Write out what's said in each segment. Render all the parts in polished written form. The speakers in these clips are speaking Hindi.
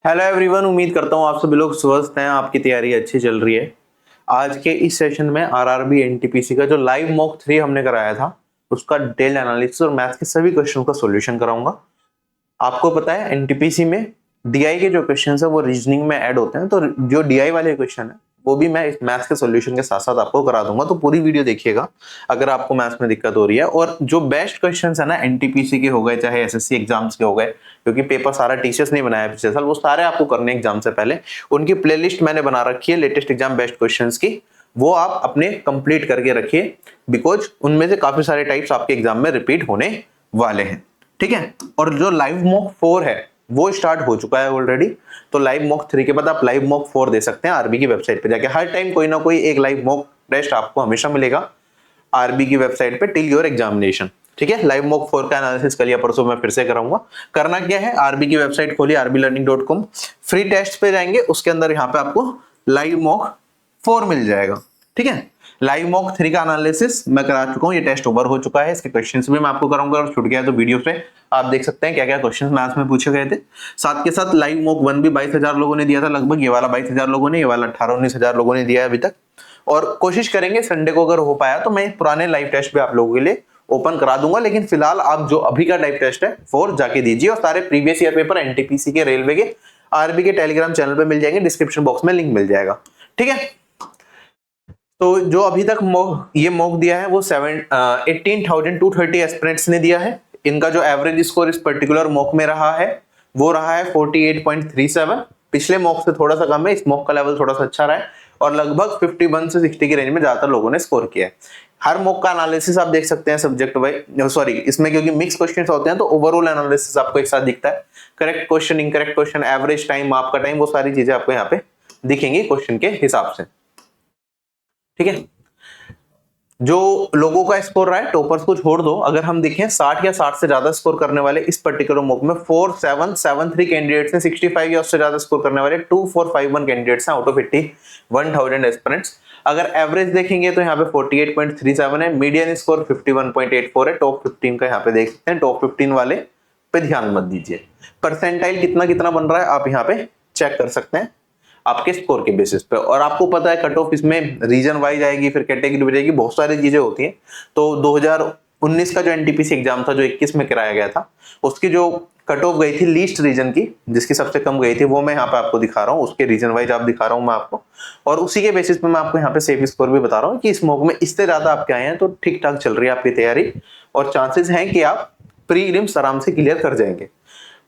हेलो एवरीवन, उम्मीद करता हूँ आप सभी लोग स्वस्थ हैं, आपकी तैयारी अच्छी चल रही है। आज के इस सेशन में आरआरबी एनटीपीसी का जो लाइव मॉक 3 हमने कराया था उसका डिटेल एनालिसिस और मैथ्स के सभी क्वेश्चन का सॉल्यूशन कराऊंगा। आपको पता है एनटीपीसी में डीआई के जो क्वेश्चन है वो रीजनिंग में ऐड होते हैं, तो जो डीआई वाले क्वेश्चन है वो भी मैं इस मैथ्स के सॉल्यूशन के साथ साथ आपको करा दूंगा। तो पूरी वीडियो देखिएगा अगर आपको मैथ्स में दिक्कत हो रही है। और जो बेस्ट क्वेश्चंस है ना एनटीपीसी के हो गए चाहे एसएससी एग्जाम्स के हो गए, क्योंकि पेपर सारा टीचर्स नहीं बनाया पिछले साल, वो सारे आपको करने एग्जाम से पहले। उनकी प्लेलिस्ट मैंने बना रखी है लेटेस्ट एग्जाम बेस्ट क्वेश्चंस की, वो आप अपने कंप्लीट करके रखिए, बिकॉज उनमें से काफी सारे टाइप्स आपके एग्जाम में रिपीट होने वाले हैं। ठीक है। और जो लाइव मॉक 4 है वो स्टार्ट हो चुका है ऑलरेडी, तो लाइव मॉक 3 के बाद आप लाइव मॉक 4 दे सकते हैं आरबी की वेबसाइट पे जाके। हर टाइम कोई ना कोई एक लाइव मॉक टेस्ट आपको हमेशा मिलेगा आरबी की वेबसाइट पे टिल योर एग्जामिनेशन। ठीक है। लाइव मॉक 4 का एनालिसिस कल या परसों मैं फिर से कराऊंगा। करना क्या है, आरबी की वेबसाइट खोलिए rblearning.com, फ्री टेस्ट पे जाएंगे, उसके अंदर यहाँ पे आपको लाइव मॉक 4 मिल जाएगा। ठीक है। लाइव मॉक 3 का एनालिसिस मैं करा चुका हूँ, ये टेस्ट ओवर हो चुका है, इसके क्वेश्चंस भी मैं आपको कराऊंगा। और छूट गया तो वीडियो पे आप देख सकते हैं क्या क्या क्वेश्चंस मैथ्स में पूछे गए थे। साथ के साथ लाइव मॉक 1 भी 22,000 लोगों ने दिया था लगभग, ये वाला 22,000 लोगों ने, ये वाला 18-19,000 लोगों ने दिया है अभी तक। और कोशिश करेंगे संडे को अगर हो पाया तो मैं पुराने लाइव टेस्ट भी आप लोगों के लिए ओपन करा दूंगा, लेकिन फिलहाल आप जो अभी का लाइव टेस्ट है 4 जाके दीजिए। और सारे प्रीवियस ईयर पेपर एनटीपीसी के, रेलवे के, आरबी के टेलीग्राम चैनल पे मिल जाएंगे, डिस्क्रिप्शन बॉक्स में लिंक मिल जाएगा। ठीक है। तो जो अभी तक ये मॉक दिया है वो 18,230 एस्पिरेंट्स ने दिया है। इनका जो एवरेज स्कोर इस पर्टिकुलर मॉक में रहा है वो रहा है 48.37। पिछले मॉक से थोड़ा सा कम है, इस मॉक का लेवल थोड़ा सा अच्छा रहा है और लगभग 51 से 60 की रेंज में ज्यादातर लोगों ने स्कोर किया है। हर मॉक का एनालिसिस आप देख सकते हैं सब्जेक्ट वाइज, सॉरी इसमें क्योंकि मिक्स क्वेश्चंस होते हैं तो ओवरऑल एनालिसिस आपको एक साथ दिखता है। Correct question, incorrect question, average time, आपका टाइम, वो सारी चीजें आपको यहाँ पे दिखेंगी क्वेश्चन के हिसाब से। ठीक है। जो लोगों का स्कोर रहा है, टॉपर्स को छोड़ दो, अगर हम देखें 60 या 60 से ज्यादा स्कोर करने वाले इस पर्टिकुलर मॉक में 4773 कैंडिडेट्स हैं। 65 या उससे ज्यादा स्कोर करने वाले 2451 कैंडिडेट्स हैं आउट ऑफ 81,000 एस्पिरेंट्स। अगर एवरेज देखेंगे तो यहाँ पे 48.37 है, मीडियन स्कोर 51.84 है। टॉप 15 का यहाँ पे देख सकते हैं, टॉप 15 वाले पे ध्यान मत दीजिए। परसेंटाइल कितना कितना बन रहा है आप यहाँ पे चेक कर सकते हैं आपके स्कोर के बेसिस पे। और आपको पता है कट ऑफ इसमें रीजन वाइज आएगी, फिर कैटेगरी वाइज आएगी, बहुत सारी चीजें होती हैं। तो 2019 का जो एनटीपीसी एग्जाम था जो 21 में कराया गया था, उसकी जो कट ऑफ गई थी लीस्ट रीजन की, जिसकी सबसे कम गई थी, वो मैं यहाँ पे आपको दिखा रहा हूँ, उसके रीजन वाइज आप दिखा रहा हूँ मैं आपको। और उसी के बेसिस पे मैं आपको यहाँ पे सेफ स्कोर भी बता रहा हूँ कि इस मॉक में इससे ज्यादा आपके आए हैं तो ठीक ठाक चल रही है आपकी तैयारी और चांसेस हैं कि आप प्रीलिम्स आराम से क्लियर कर जाएंगे।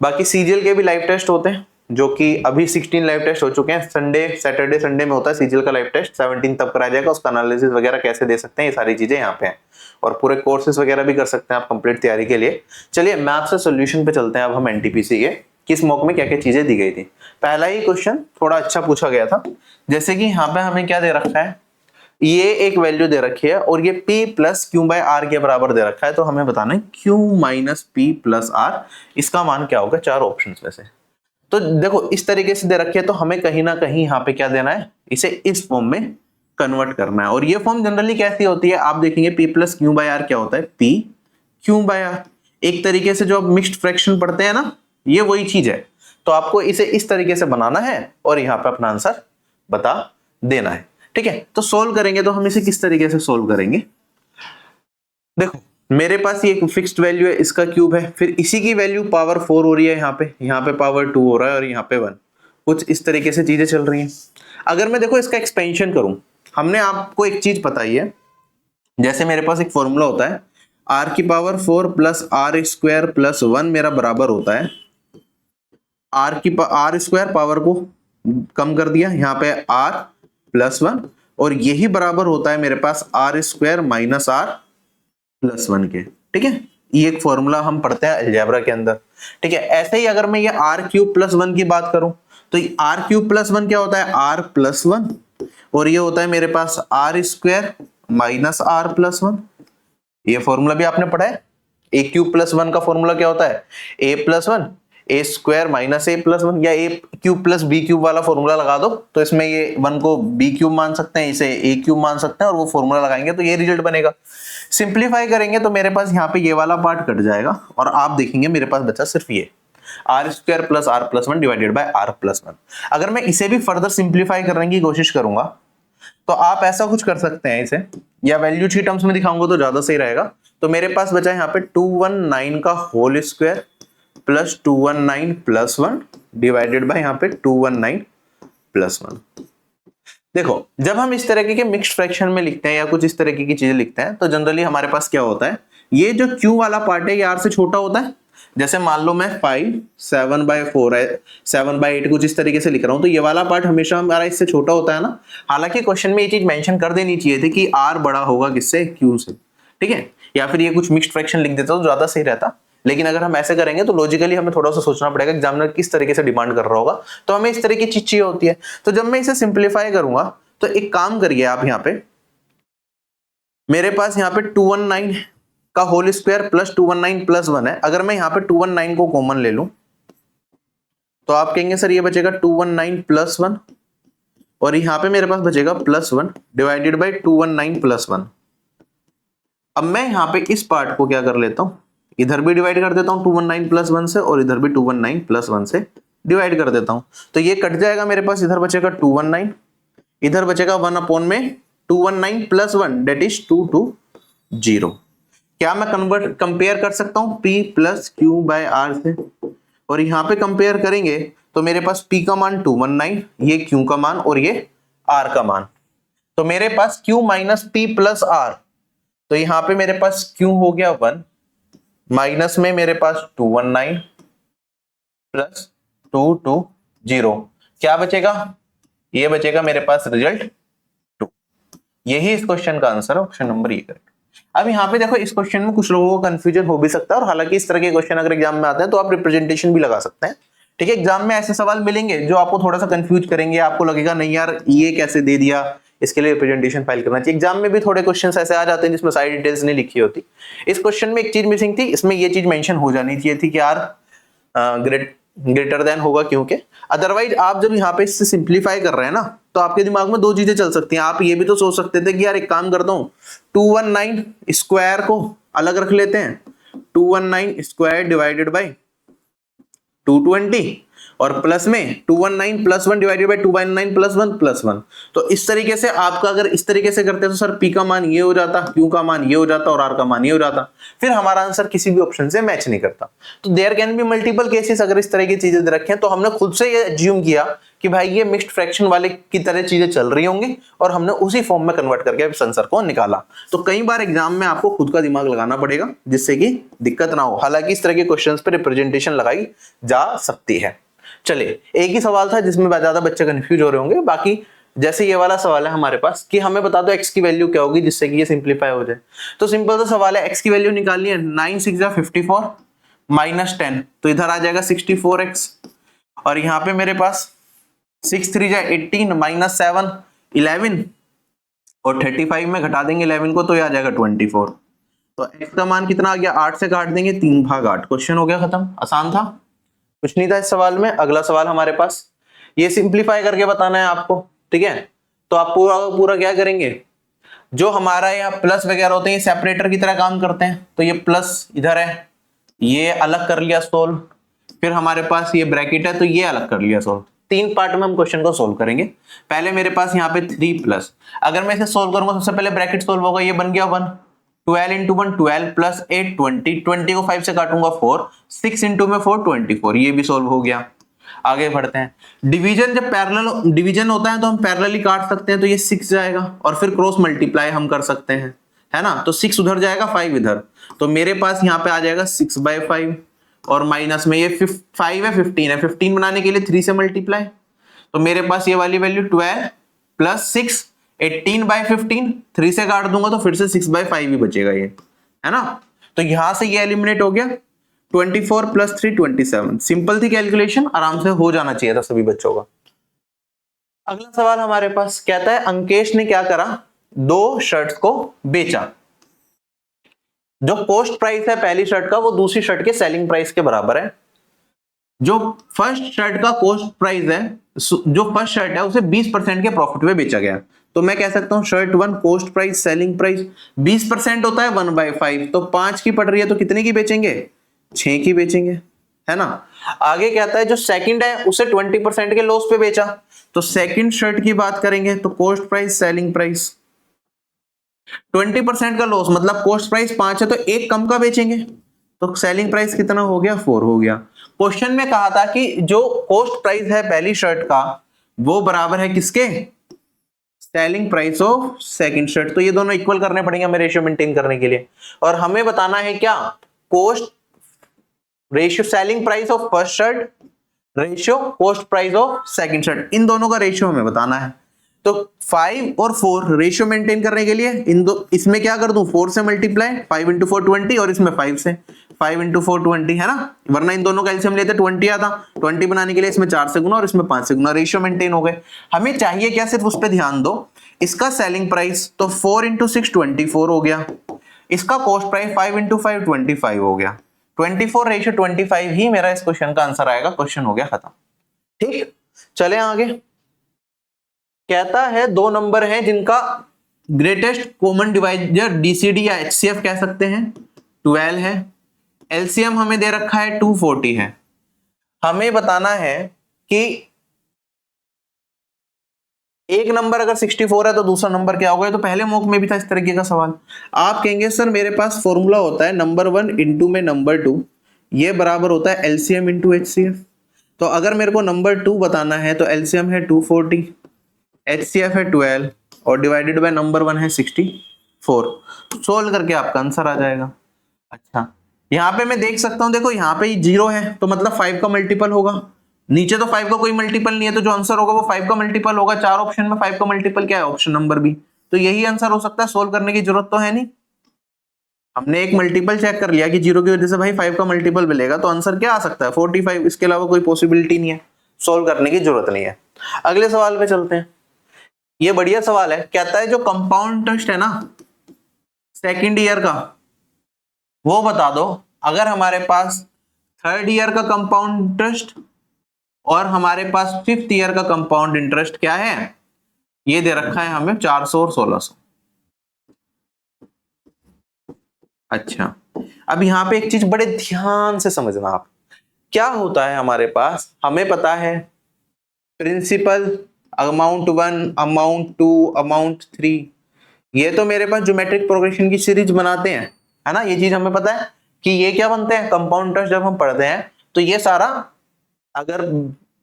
बाकी सीजीएल के भी लाइव टेस्ट होते हैं, जो कि अभी 16 लाइव टेस्ट हो चुके हैं। सैटरडे संडे में होता है सीजीएल का लाइव टेस्ट, 17 तब कराया जाएगा। उसका एनालिसिस वगैरह कैसे दे सकते हैं, ये सारी चीजें यहाँ पे हैं। और पूरे कोर्सेज वगैरह भी कर सकते हैं आप कंप्लीट तैयारी के लिए। चलिए मैथ्स से सॉल्यूशन पे चलते हैं अब हम एनटीपीसी के, किस मॉक में क्या क्या चीजें दी गई थी। पहला ही क्वेश्चन थोड़ा अच्छा पूछा गया था, जैसे कि यहाँ पे हमें क्या दे रखा है, ये एक वैल्यू दे रखी है और ये P plus Q by R के बराबर दे रखा है। तो हमें बताना है Q minus P plus R, इसका मान क्या होगा चार ऑप्शंस में से। तो देखो इस तरीके से दे रखी है, तो हमें कहीं ना कहीं यहाँ पे क्या देना है, इसे इस फॉर्म में कन्वर्ट करना है। और ये फॉर्म जनरली कैसी होती है, आप देखेंगे P plus Q by R क्या होता है, P क्यू बाय आर। एक तरीके से जो आप मिक्स्ड फ्रैक्शन पढ़ते हैं ना, ये वही चीज है। तो आपको इसे इस तरीके से बनाना है और यहाँ पे अपना आंसर बता देना है। ठीक है। तो सोल्व करेंगे तो हम इसे किस तरीके से सोल्व करेंगे, देखो मेरे पास ये एक फिक्स्ड वैल्यू है, इसका क्यूब है, फिर इसी की वैल्यू पावर 4 हो रही है, यहाँ पे पावर 2 हो रहा है और यहाँ पे 1, कुछ इस तरीके से चीजें चल रही हैं। अगर मैं देखो इसका एक्सपेंशन करूं, हमने आपको एक चीज बताई है, जैसे मेरे पास एक फॉर्मूला होता है r की power 4 plus R square plus 1 मेरा बराबर होता है आर स्क्वायर पावर को कम कर दिया, यहाँ पे r प्लस 1, और यही बराबर होता है मेरे पास R square minus R plus 1 के। ठीक है। ये एक फॉर्मूला हम पढ़ते हैं अलजेब्रा के अंदर। ठीक है। ऐसे ही अगर मैं ये आर क्यूब प्लस 1 की बात करूं तो आर क्यूब प्लस 1 क्या होता है, आर प्लस 1, और ये होता है मेरे पास R square minus R plus 1। ये फॉर्मूला भी आपने पढ़ा है। ए क्यूब प्लस 1 का फॉर्मूला क्या होता है, ए प्लस 1 ए स्क्वायर माइनस ए प्लस 1, या ए क्यूब प्लस बी क्यूब वाला फॉर्मूला लगा दो, तो इसमें ये 1 को बी क्यूब मान सकते हैं, इसे ए क्यूब मान सकते हैं, और वो फॉर्मूला लगाएंगे तो ये रिजल्ट बनेगा। सिंप्लीफाई करेंगे तो मेरे पास यहाँ पे ये वाला पार्ट कट जाएगा और आप देखेंगे मेरे पास बचा सिर्फ ये। R square plus R plus one divided by R plus one. अगर मैं इसे भी फर्दर सिंप्लीफाई करने की कोशिश करूंगा तो आप ऐसा कुछ कर सकते हैं इसे, या वैल्यू थ्री टर्म्स में दिखाऊंगा तो ज्यादा सही रहेगा। तो मेरे पास बचा यहाँ पे 219 का whole square plus 219 plus one divided by यहाँ पे 219 प्लस वन। देखो जब हम इस तरीके के मिक्स्ड फ्रैक्शन में लिखते हैं या कुछ इस तरीके की चीजें लिखते हैं तो जनरली हमारे पास क्या होता है, ये जो q वाला पार्ट है ये r से छोटा होता है। जैसे मान लो मैं 5 7/4 है 7/8 कुछ इस तरीके से लिख रहा हूं तो ये वाला पार्ट हमेशा हमारा इससे छोटा होता है ना। हालांकि क्वेश्चन में ये चीज मेंशन कर देनी चाहिए थी कि r बड़ा होगा किससे, q से, ठीक है, या फिर ये कुछ मिक्स्ड फ्रैक्शन लिख देता तो ज्यादा सही रहता। लेकिन अगर हम ऐसे करेंगे तो लॉजिकली हमें थोड़ा सा सोचना पड़ेगा एग्जामिनर किस तरीके से डिमांड कर रहा होगा, तो हमें इस तरह की चीज चाहिए होती है। तो जब मैं इसे सिंप्लीफाई करूंगा तो एक काम करिए आप, यहाँ पे मेरे पास यहाँ पे 219 का whole square plus 219 plus one है। अगर मैं यहाँ पे 219 को कॉमन ले लूं तो आप कहेंगे सर ये बचेगा 219 प्लस वन और यहाँ पे मेरे पास बचेगा plus one divided by 219 plus one. अब मैं यहाँ पे इस पार्ट को क्या कर लेता हूँ, इधर भी डिवाइड कर देता हूँ 219 प्लस वन से और इधर भी 219 प्लस वन से डिवाइड कर देता हूँ। तो ये कट जाएगा मेरे पास, इधर बचेगा 219, इधर बचेगा 1 अपॉन में 219 प्लस वन डेट इज 220। क्या मैं कंपेयर कर सकता हूँ p plus Q by R से, और यहाँ पे कंपेयर करेंगे तो मेरे पास p का मान 219, ये q का मान और ये r का मान। तो मेरे पास q minus p plus r, तो यहाँ पे मेरे पास q हो गया 1 माइनस में मेरे पास 219 प्लस 220, क्या बचेगा, ये बचेगा मेरे पास रिजल्ट 2। यही इस क्वेश्चन का आंसर है, ऑप्शन नंबर ये करेक्ट। अब यहाँ पे देखो इस क्वेश्चन में कुछ लोगों को कंफ्यूजन हो भी सकता है, और हालांकि इस तरह के क्वेश्चन अगर एग्जाम में आते हैं तो आप रिप्रेजेंटेशन भी लगा सकते हैं, ठीक है। एग्जाम में ऐसे सवाल मिलेंगे जो आपको थोड़ा सा कंफ्यूज करेंगे, आपको लगेगा नहीं यार ये कैसे दे दिया, इसके लिए रिप्रेजेंटेशन फाइल करना चाहिए। एग्जाम में भी थोड़े क्वेश्चन ऐसे आ जाते हैं जिसमें सारी डिटेल्स नहीं लिखी होती। इस क्वेश्चन में एक चीज मिसिंग थी, इसमें ये चीज मेंशन हो जानी चाहिए थी कि यार ग्रेटर देन होगा, क्योंकि अदरवाइज आप जब यहाँ पे इससे सिंप्लीफाई कर रहे हैं ना तो आपके दिमाग में दो चीजें चल सकती हैं। आप ये भी तो सोच सकते थे कि यार एक काम करता हूँ 219 स्क्वायर को अलग रख लेते हैं, 219 स्क्वायर डिवाइडेड बाई 220 और प्लस में 219 plus one divided by 219 plus one plus one. तो इस तरीके से आपका अगर इस तरीके से करते तो सर p का मान ये हो जाता, q का मान ये हो जाता और r का मान ये हो जाता, फिर हमारा आंसर किसी भी ऑप्शन से मैच नहीं करता। तो there can be multiple cases, अगर इस तरह की चीजें रखें तो हमने खुद से ये एज्यूम किया कि भाई ये मिक्स्ड फ्रैक्शन वाले की तरह चीजें चल रही होंगी और हमने उसी फॉर्म में कन्वर्ट करके इस आंसर को निकाला। तो कई बार एग्जाम में आपको खुद का दिमाग लगाना पड़ेगा जिससे कि दिक्कत ना हो। हालांकि इस तरह के क्वेश्चंस पे रिप्रेजेंटेशन लगाई जा सकती है। चलिए एक ही सवाल था जिसमें ज्यादा बच्चे कंफ्यूज हो रहे होंगे, बाकी जैसे ये वाला सवाल है हमारे पास कि हमें बता दो x की वैल्यू क्या होगी जिससे कि ये सिंप्लीफाई हो जाए। तो सिंपल सा सवाल है, x की वैल्यू निकालनी है, 9 6 जा 54 माइनस 10, तो इधर आ जाएगा 64x, और यहाँ पे मेरे पास 6 3 जा 18 माइनस 7 11, और 35 में घटा देंगे 11 को तो ये आ जाएगा 24। तो x का मान कितना आ गया, 8 से काट देंगे 3 भाग 8, क्वेश्चन हो गया खत्म। आसान था, कुछ नहीं था इस सवाल में। अगला सवाल हमारे पास, ये सिंप्लीफाई करके बताना है आपको, ठीक है। तो आप पूरा क्या करेंगे, जो हमारा यहाँ प्लस वगैरह होते हैं ये सेपरेटर की तरह काम करते हैं, तो ये प्लस इधर है, ये अलग कर लिया सोल्व, फिर हमारे पास ये ब्रैकेट है तो ये अलग कर लिया सोल्व। 3 पार्ट में हम क्वेश्चन को सोल्व करेंगे। पहले मेरे पास यहाँ पे 3 प्लस, अगर मैं इसे सोल्व करूंगा सबसे पहले ब्रैकेट सोल्व होगा, ये बन गया 1, 12 इंटू 1 12 प्लस 8 20, 20 को 5 से काटूंगा 4, 6 इंटू में 4 24, ये भी सोल्व हो गया। आगे बढ़ते हैं, डिवीजन जब पैरेलल डिवीजन होता है तो हम पैरेलली काट सकते हैं, तो ये 6 जाएगा और फिर क्रॉस मल्टीप्लाई हम कर सकते हैं, है ना। तो 6 उधर जाएगा 5 इधर, तो मेरे पास यहाँ पे आ जाएगा 6/5 और माइनस में ये 5 है 15 है, 15 बनाने के लिए 3 से मल्टीप्लाई, तो मेरे पास ये वाली वैल्यू 12 प्लस 6 18/15, 3 से काट दूंगा तो फिर से 6/5 ही बचेगा ये, है ना। तो यहां से ये एलिमिनेट हो गया, 24 प्लस 3 27। सिंपल थी कैलकुलेशन, आराम से हो जाना चाहिए था सभी बच्चों का। अगला सवाल हमारे पास कहता है अंकेश ने क्या करा, 2 शर्ट्स को बेचा। जो कॉस्ट प्राइस है पहली शर्ट का वो दूसरी शर्ट के सेलिंग प्राइस के बराबर है। जो फर्स्ट शर्ट का कॉस्ट प्राइस है, जो फर्स्ट शर्ट है उसे 20% के प्रॉफिट में बेचा गया, तो मैं कह सकता हूं shirt 1 cost price selling price 20% होता है 1/5, तो 5 की पड़ रही है तो कितने की बेचेंगे, 6 की बेचेंगे, है ना। आगे कहता है जो सेकंड है उसे 20% के लॉस पे बेचा, तो सेकंड शर्ट की बात करेंगे तो कॉस्ट प्राइस सेलिंग प्राइस 20% का लॉस, मतलब कॉस्ट प्राइस 5 है तो एक कम का बेचेंगे, तो सेलिंग प्राइस कितना हो गया 4 हो गया। क्वेश्चन में कहा था कि जो कॉस्ट प्राइस है पहली शर्ट का वो बराबर है किसके, selling price of second shirt, तो ये दोनों इक्वल करने पड़ेंगे हमें रेशियो मेंटेन करने के लिए। और हमें बताना है क्या, cost ratio selling price of first shirt ratio cost price of second shirt, इन दोनों का रेशियो हमें बताना है। तो 5 और 4 रेशियो मेंटेन करने के लिए इसमें क्या कर दूं, 4 से मल्टीप्लाई 5 इंटू 4 20 और इसमें 5 से 5 इंटू 4 20 है ना, वरना इन दोनों का एलसीएम लेते 20 आता, 20 बनाने के लिए इसमें 4 से गुना और इसमें 5 से गुना, रेशियो मेंटेन हो गए। हमें चाहिए क्या, सिर्फ उस पर ध्यान दो, इसका सेलिंग प्राइस तो 4 इंटू 6 24 हो गया, इसका कॉस्ट प्राइस 5 इंटू 5 25 हो गया, 24 रेशियो 25 ही मेरा इस क्वेश्चन का आंसर आएगा। क्वेश्चन हो गया खत्म। ठीक, चले आगे। कहता है दो नंबर हैं जिनका ग्रेटेस्ट कॉमन डिवाइजर डीसीडी या एचसीएफ कह सकते हैं 12 है, एलसीएम हमें दे रखा है 240 है। हमें बताना है कि एक नंबर अगर 64 है तो दूसरा नंबर क्या होगा, तो पहले मॉक में भी था इस तरीके का सवाल। आप कहेंगे सर मेरे पास फॉर्मूला होता है नंबर 1 इंटू में नंबर 2, ये बराबर होता है एलसीएम इंटू एचसीएफ। तो अगर मेरे को नंबर 2 बताना है तो एलसीएम है 240, एचसीएफ है 12 और डिवाइडेड बाय नंबर 1 है 64। सोल्व करके आपका आंसर आ जाएगा। अच्छा, यहाँ पे मैं देख सकता हूँ, देखो यहाँ पे 0 है तो मतलब 5 का मल्टीपल होगा, नीचे तो 5 का कोई मल्टीपल नहीं है, तो जो आंसर होगा वो 5 का मल्टीपल होगा। 4 ऑप्शन में 5 का मल्टीपल क्या है, ऑप्शन नंबर बी, तो यही आंसर हो सकता है। सोल्व करने की जरूरत तो है नहीं, हमने एक मल्टीपल चेक कर लिया कि 0 की वजह से भाई 5 का मल्टीपल मिलेगा, तो आंसर क्या आ सकता है 45, इसके अलावा कोई पॉसिबिलिटी नहीं है, सोल्व करने की जरूरत नहीं है। अगले सवाल पे चलते हैं, ये बढ़िया सवाल है। कहता है जो कंपाउंड इंटरेस्ट है ना सेकेंड ईयर का, वो बता दो अगर हमारे पास थर्ड ईयर का कंपाउंड इंटरेस्ट और हमारे पास फिफ्थ ईयर का कंपाउंड इंटरेस्ट क्या है, ये दे रखा है हमें 400 और 1600। अच्छा, अब यहां पे एक चीज बड़े ध्यान से समझना आप, क्या होता है हमारे पास, हमें पता है प्रिंसिपल अमाउंट 1 अमाउंट 2 अमाउंट 3, ये तो मेरे पास ज्योमेट्रिक प्रोग्रेशन की सीरीज बनाते हैं, है ना, ये चीज हमें पता है कि ये क्या बनते हैं कंपाउंड इंटरेस्ट। जब हम पढ़ते हैं तो ये सारा अगर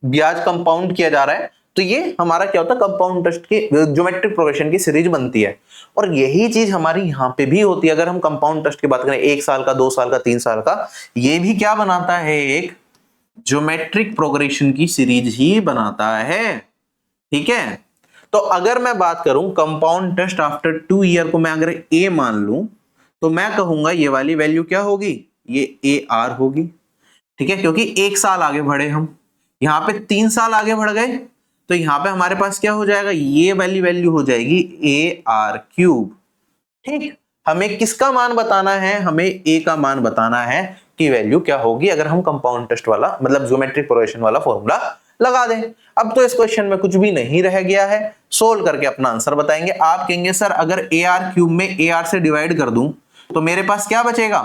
ब्याज कंपाउंड किया जा रहा है तो ये हमारा क्या होता है कंपाउंड इंटरेस्ट की ज्योमेट्रिक प्रोग्रेशन की सीरीज बनती है। और यही चीज हमारी यहाँ पे भी होती है, अगर हम कंपाउंड इंटरेस्ट की बात करें 1 साल का 2 साल का 3 साल का, ये भी क्या बनाता है एक ज्योमेट्रिक प्रोग्रेशन की सीरीज ही बनाता है। ठीक है, तो अगर मैं बात करूं कंपाउंड इंटरेस्ट आफ्टर 2 ईयर को मैं अगर ए मान लूं तो मैं कहूंगा ये वाली वैल्यू क्या होगी, ये ए आर होगी। ठीक है, क्योंकि 1 साल आगे बढ़े हम, यहाँ पे 3 साल आगे बढ़ गए, तो यहाँ पे हमारे पास क्या हो जाएगा, ये वाली वैल्यू हो जाएगी ए आर क्यूब। ठीक, हमें किसका मान बताना है, हमें ए का मान बताना है कि वैल्यू क्या होगी अगर हम कंपाउंड इंटरेस्ट वाला मतलब ज्योमेट्रिक प्रोग्रेशन वाला फॉर्मूला लगा दें। अब तो इस क्वेश्चन में कुछ भी नहीं रह गया है, सोल्व करके अपना आंसर बताएंगे। आप कहेंगे सर अगर ए आर क्यूब में ए आर से डिवाइड कर दूं तो मेरे पास क्या बचेगा,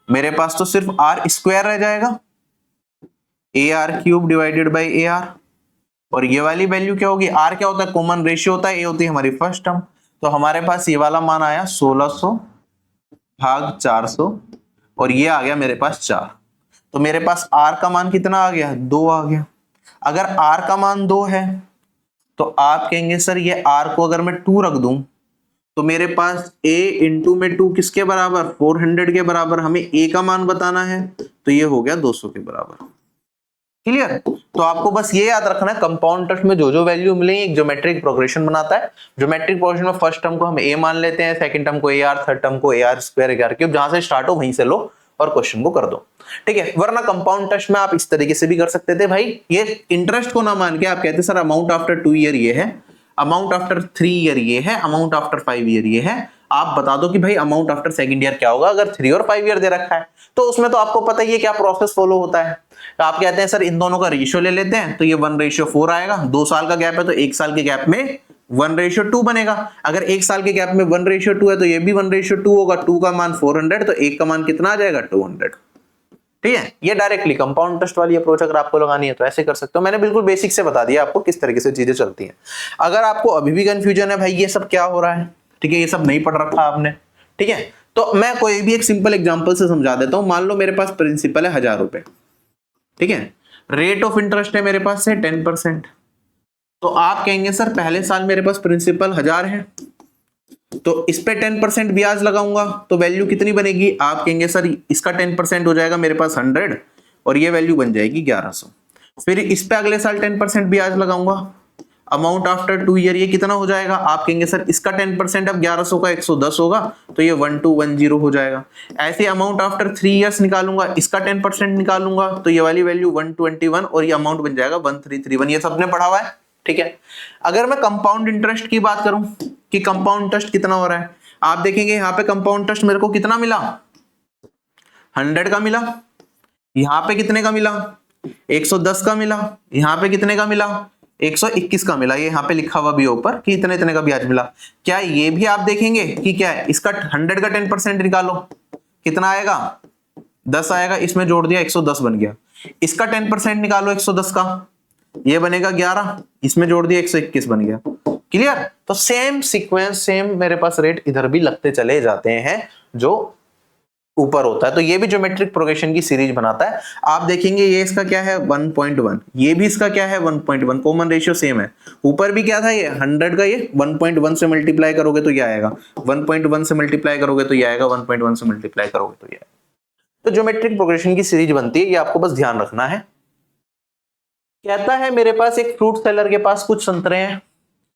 मेरे पास तो सिर्फ आर स्क्वायर रह जाएगा, A R cube divided by A R, और ये वाली वैल्यू क्या होगी, आर क्या होता है कॉमन रेशियो होता है, ए होती है हमारी फर्स्ट टर्म, तो हमारे पास ये वाला मान आया 1600 भाग 400 और ये आ गया मेरे पास 4, तो मेरे पास आर का मान कितना आ गया 2 आ गया। अगर आर का मान 2 है तो आप कहेंगे सर ये आर को अगर मैं 2 रख दूं तो मेरे पास a इंटू में 2 किसके बराबर 400 के बराबर, हमें a का मान बताना है तो ये हो गया 200 के बराबर। क्लियर, तो आपको बस ये याद रखना है कंपाउंड इंटरेस्ट में जो जो वैल्यू मिलेगी एक ज्योमेट्रिक प्रोग्रेशन बनाता है। ज्योमेट्रिक प्रोग्रेशन में फर्स्ट टर्म को हम a मान लेते हैं, सेकंड टर्म को ar, थर्ड टर्म को ar स्क्वायर ar क्यूब, जहां से स्टार्ट हो वहीं से लो और क्वेश्चन को कर दो। ठीक है, वरना कंपाउंड इंटरेस्ट में आप इस तरीके से भी कर सकते थे, भाई ये इंटरेस्ट को ना मान के आप कहते सर अमाउंट आफ्टर 2 ईयर ये है, अमाउंट आफ्टर 3 ईयर ये है, अमाउंट आफ्टर 5 ईयर ये है, आप बता दो कि भाई अमाउंट आफ्टर सेकंड ईयर क्या होगा। अगर 3 और 5 ईयर दे रखा है तो उसमें तो आपको पता ही है क्या प्रोसेस फॉलो होता है। तो आप कहते हैं सर इन दोनों का रेशियो ले लेते हैं तो ये 1:4 आएगा, 2 साल का गैप है तो 1 साल के गैप में 1:2 बनेगा। अगर 1 साल के गैप में 1:2 है तो ये भी 1:2 होगा, 2 का मान 400 तो 1 का मान कितना आ जाएगा 200। ठीक है। ये डायरेक्टली कंपाउंड इंटरेस्ट वाली अप्रोच अगर आपको लगानी है तो ऐसे कर सकते हो। मैंने बिल्कुल बेसिक से बता दिया आपको किस तरीके से चीजें चलती हैं। अगर आपको अभी भी कंफ्यूजन है भाई ये सब क्या हो रहा है, ठीक है, ये सब नहीं पढ़ रखा आपने, ठीक है, तो मैं कोई भी एक सिंपल एग्जांपल से समझा देता हूं। मान लो मेरे पास प्रिंसिपल है 1000 रुपए, ठीक है, रेट ऑफ इंटरेस्ट है मेरे पास से 10%। तो आप कहेंगे सर पहले साल मेरे पास प्रिंसिपल 1000 है, तो इस पे 10% ब्याज लगाऊंगा तो वैल्यू कितनी बनेगी, आप कहेंगे सर इसका 10% हो जाएगा मेरे पास 100 और ये वैल्यू बन जाएगी 1100। फिर इस पे अगले साल 10% ब्याज लगाऊंगा, अमाउंट आफ्टर 2 ईयर ये कितना हो जाएगा, आप कहेंगे सर इसका 10% अब 1100 का 110 होगा तो ये 1210 हो जाएगा। ऐसे अमाउंट आफ्टर 3 ईयर्स निकालूंगा, इसका 10% निकालूंगा तो ये वाली वैल्यू 121 और ये अमाउंट बन जाएगा 1331। ये सबने पढ़ा हुआ है, ठीक है। अगर मैं कंपाउंड इंटरेस्ट की बात करूं कि कंपाउंड इंटरेस्ट कितना हो रहा है, आप देखेंगे यहाँ पे कंपाउंड इंटरेस्ट मेरे को कितना मिला, 100 का मिला, यहाँ पे कितने का मिला, 110 का मिला, यहाँ पे कितने का मिला, 121 का मिला। ये यहाँ पे लिखा हुआ भी ऊपर कि इतने इतने का ब्याज मिला। क्या ये भी आप देखेंगे कि क्या है, इसका 100 का 10% निकालो कितना आएगा, 10 आएगा, इसमें जोड़ दिया 110 बन गया। इसका 10% निकालो 110 का, ये बनेगा 11, इसमें जोड़ दिया 121 बन गया। क्लियर। तो सेम सीक्वेंस सेम मेरे पास रेट इधर भी लगते चले जाते हैं जो ऊपर होता है। तो ये भी ज्योमेट्रिक प्रोग्रेशन की सीरीज बनाता है। आप देखेंगे ये इसका क्या है 1.1, ये भी इसका क्या है 1.1, कॉमन रेशियो सेम है। ऊपर भी क्या था ये 100 का, ये 1.1 से मल्टीप्लाई करोगे तो ये आएगा, 1.1 से मल्टीप्लाई करोगे तो ये आएगा, 1.1 से मल्टीप्लाई करोगे तो ये आएगा। तो ज्योमेट्रिक प्रोग्रेशन की सीरीज बनती है, ये आपको बस ध्यान रखना है। कहता है मेरे पास एक फ्रूट सेलर के पास कुछ संतरे हैं,